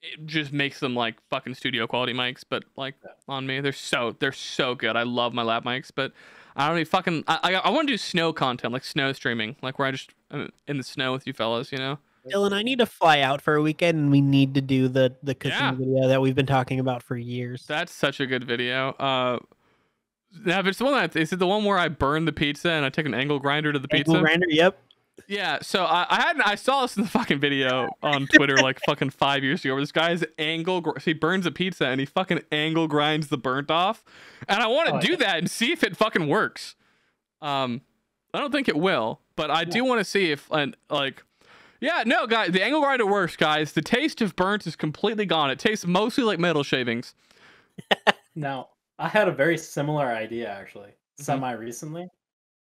A: it just makes them like fucking studio quality mics. But like on me, they're so good. I love my lav mics, but I don't even fucking. I want to do snow content, like snow streaming, like where I just in the snow with you fellas, you know.
C: Dylan, I need to fly out for a weekend, and we need to do the cooking video that we've been talking about for years.
A: That's such a good video. Yeah, but it's the one is it the one where I burned the pizza and I took an angle grinder to the pizza?
C: Angle grinder, yep.
A: Yeah, so I saw this in the fucking video on Twitter like fucking 5 years ago where this guy's he burns a pizza and he fucking angle grinds the burnt off, and I want to do that and see if it fucking works. I don't think it will, but I do want to see if no, guys, the angle grinder works, guys. The taste of burnt is completely gone. It tastes mostly like metal shavings.
B: Now, I had a very similar idea actually, semi recently,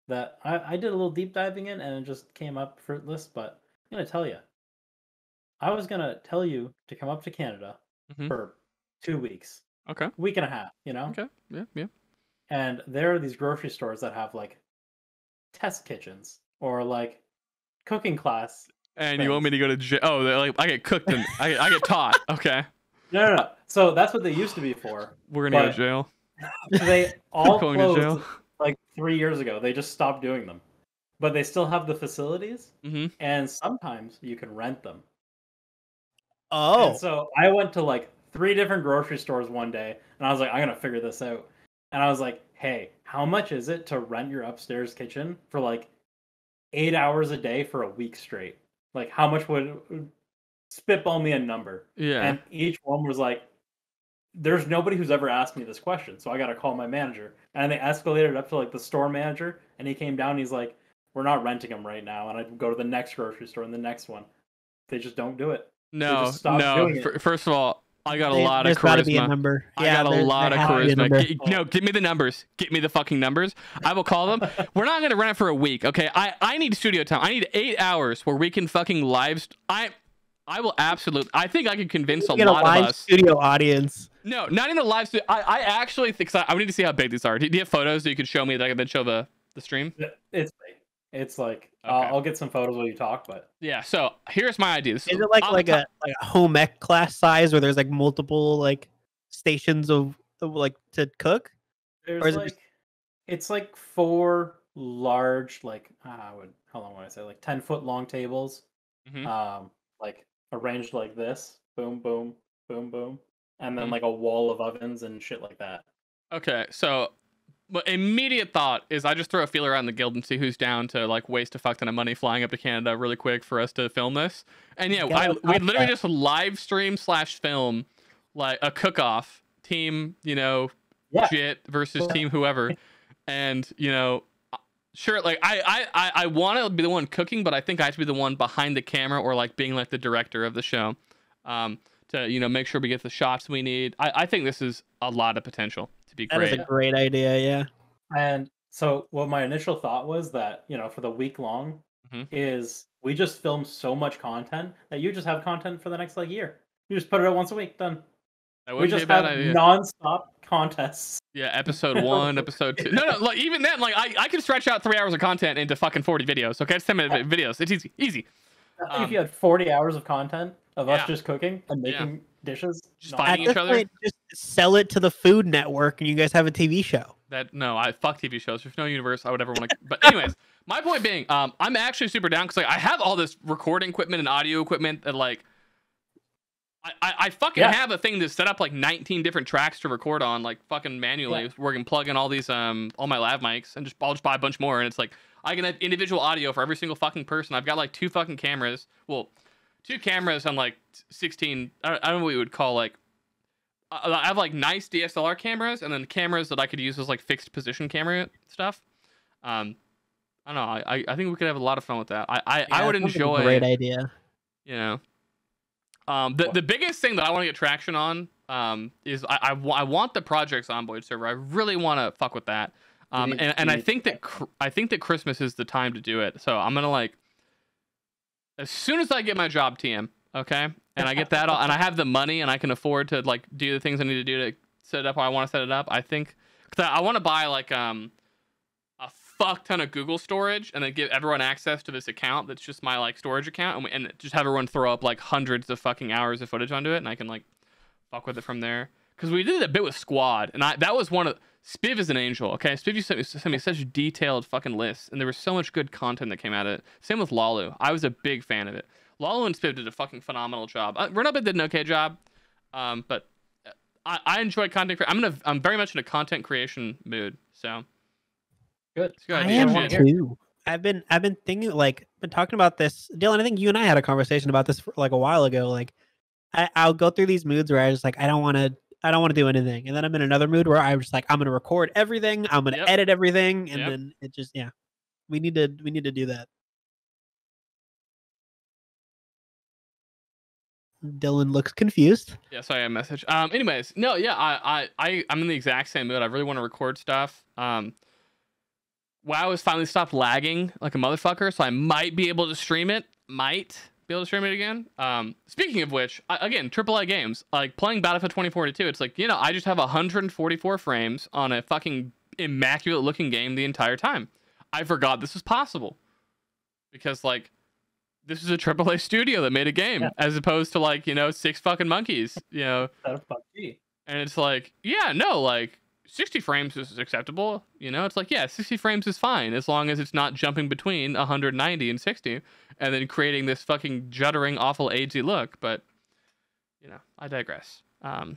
B: that I did a little deep diving in and it just came up fruitless, but I'm gonna tell you. I was gonna tell you to come up to Canada for 2 weeks.
A: Okay.
B: Week and a half, you know?
A: Okay. Yeah.
B: And there are these grocery stores that have like test kitchens or like cooking class.
A: And you want me to go to jail? Oh, like I get cooked and I get taught. Okay.
B: No. So that's what they used to be for.
A: We're gonna go to jail.
B: They all
A: going to jail.
B: closed like 3 years ago. They just stopped doing them, but they still have the facilities, and sometimes you can rent them.
C: Oh.
B: And so I went to like 3 different grocery stores one day, and I was like, I'm gonna figure this out. And I was like, hey, how much is it to rent your upstairs kitchen for like 8 hours a day for a week straight? Like, how much would spitball me a number?
A: Yeah.
B: And each one was like, there's nobody who's ever asked me this question, so I got to call my manager. And they escalated it up to like the store manager, and he came down and he's like, we're not renting them right now. And I'd go to the next grocery store and the next one. They just don't do it.
A: No. First of all, I got a lot of charisma.
C: Gotta be a number.
A: I got a lot of charisma. Give me the numbers. Get me the fucking numbers. I will call them. We're not gonna rent it for a week, okay? I need studio time. I need 8 hours where we can fucking live. I will absolutely. I think I can convince a lot of us.
C: Studio audience.
A: No, not in the live studio. I actually think I need to see how big these are. Do you have photos that you could show me that I can then show the stream?
B: It's like
A: okay.
B: I'll get some photos while you talk, but
A: yeah. So here's my idea.
C: Is it like a home ec class size where there's like multiple like stations of like to cook?
B: There's it's like 4 large like how long would I say like 10-foot long tables, like arranged like this, boom, boom, boom, boom, and then like a wall of ovens and shit like that.
A: Okay, so. But immediate thought is I just throw a feeler out in the guild and see who's down to like waste a fuck ton of money flying up to Canada really quick for us to film this. And yeah, we literally just live stream / film like a cook-off team, Jit versus team whoever. And sure, like I want to be the one cooking, but I think I have to be the one behind the camera or like being like the director of the show, to make sure we get the shots we need. I think this is a lot of potential. Be great.
C: That is a great idea, yeah.
B: And So what my initial thought was that, for the week long
A: Mhm.
B: is we just film so much content that you just have content for the next year. You just put it out once a week, done.
A: That
B: We
A: wouldn't be a
B: just
A: bad
B: have
A: idea.
B: non-stop contests.
A: Yeah, episode 1, episode 2. No, like even then, like I can stretch out 3 hours of content into fucking 40 videos. Okay, it's 10-minute videos. It's easy.
B: I think if you had 40 hours of content of us
A: Yeah.
B: just cooking and
A: Yeah.
B: making dishes,
A: Just
B: no,
A: fighting
C: At
A: each
C: this
A: other.
C: point, just sell it to the Food Network, and you guys have a TV show.
A: No, I fuck TV shows. There's no universe I would ever want to. But anyways, my point being, I'm actually super down because like I have all this recording equipment and audio equipment that like I fucking have a thing to set up like 19 different tracks to record on, like fucking manually, where I can plug in all these all my lav mics and I'll just buy a bunch more, and it's like I can have individual audio for every single fucking person. I've got like 2 fucking cameras. Well, 2 cameras on like 16. I don't know what you would call like. I have like nice DSLR cameras, and then cameras that I could use as like fixed position camera stuff. I don't know. I think we could have a lot of fun with that. I would enjoy.
C: Great idea.
A: You know, the biggest thing that I want to get traction on is I want the Project Zomboid server. I really want to fuck with that. And I think that Christmas is the time to do it. So I'm gonna like, as soon as I get my job TM, okay, and I get that all, and I have the money and I can afford to like do the things I need to do to set it up how I want to set it up. I think because I want to buy like a fuck ton of Google storage and then give everyone access to this account that's just my like storage account, and just have everyone throw up like hundreds of fucking hours of footage onto it, and I can like fuck with it from there. Because we did a bit with Squad, and that was one of Spiv is an angel. Okay, Spiv sent me such detailed fucking lists, and there was so much good content that came out of it. Same with Lalu. I was a big fan of it. Lalu and Spiv did a fucking phenomenal job. Renabit did an okay job, but I enjoy content. I'm very much in a content creation mood. So
B: good.
C: I am too. I've been thinking, like, been talking about this, Dylan. I think you and I had a conversation about this like a while ago. Like, I'll go through these moods where I just like I don't want to do anything, and then I'm in another mood where I'm just like I'm gonna record everything, I'm gonna edit everything, and then it just we need to do that. Dylan looks confused.
A: Yes, I am message. Anyways, no, yeah, I'm in the exact same mood. I really want to record stuff. WoW has finally stopped lagging like a motherfucker, so I might be able to stream it. Might be able to stream it again. Speaking of which, again, AAA games, like playing Battlefield 2042, it's like, I just have 144 frames on a fucking immaculate looking game the entire time. I forgot this was possible. Because like, this is a AAA studio that made a game, as opposed to like, 6 fucking monkeys, And it's like, like 60 frames is acceptable. It's like, 60 frames is fine as long as it's not jumping between 190 and 60 and then creating this fucking juddering, awful AG look. But, I digress. I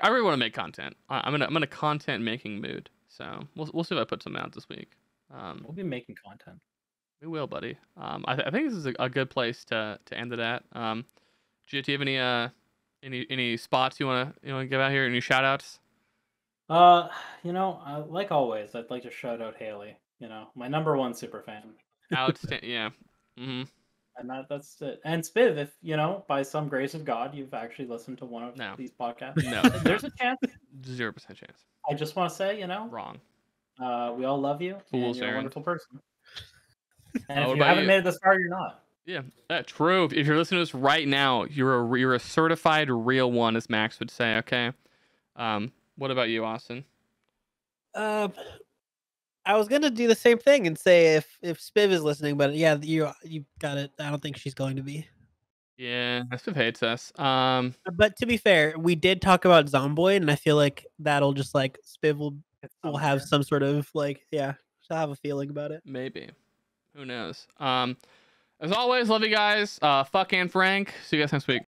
A: really want to make content. I'm in a content making mood. So we'll see if I put something out this week.
B: We'll be making content.
A: We will, buddy. I think this is a good place to end it at. Gia, do you have any spots you wanna give out here? Any shout outs?
B: Like always, I'd like to shout out Haley. My #1 super fan.
A: Outstanding. Yeah. Mm-hmm.
B: And that's it. And Spiv, if by some grace of God you've actually listened to one of these podcasts, there's a chance.
A: 0% chance.
B: I just want to say,
A: wrong.
B: We all love you.
A: Fools,
B: and you're a wonderful person. And
A: what
B: if you
A: about
B: haven't
A: you?
B: made it this far, you're not.
A: Yeah, that's true. If you're listening to this right now, you're a certified real one, as Max would say. Okay. What about you, Austin?
C: I was gonna do the same thing and say if Spiv is listening, but yeah, you got it. I don't think she's going to be.
A: Yeah, Spiv hates us.
C: But to be fair, we did talk about Zomboid, and I feel like that'll just like Spiv will have some sort of like she'll have a feeling about it.
A: Maybe. Who knows? As always, love you guys. Fuck Anne Frank. See you guys next week.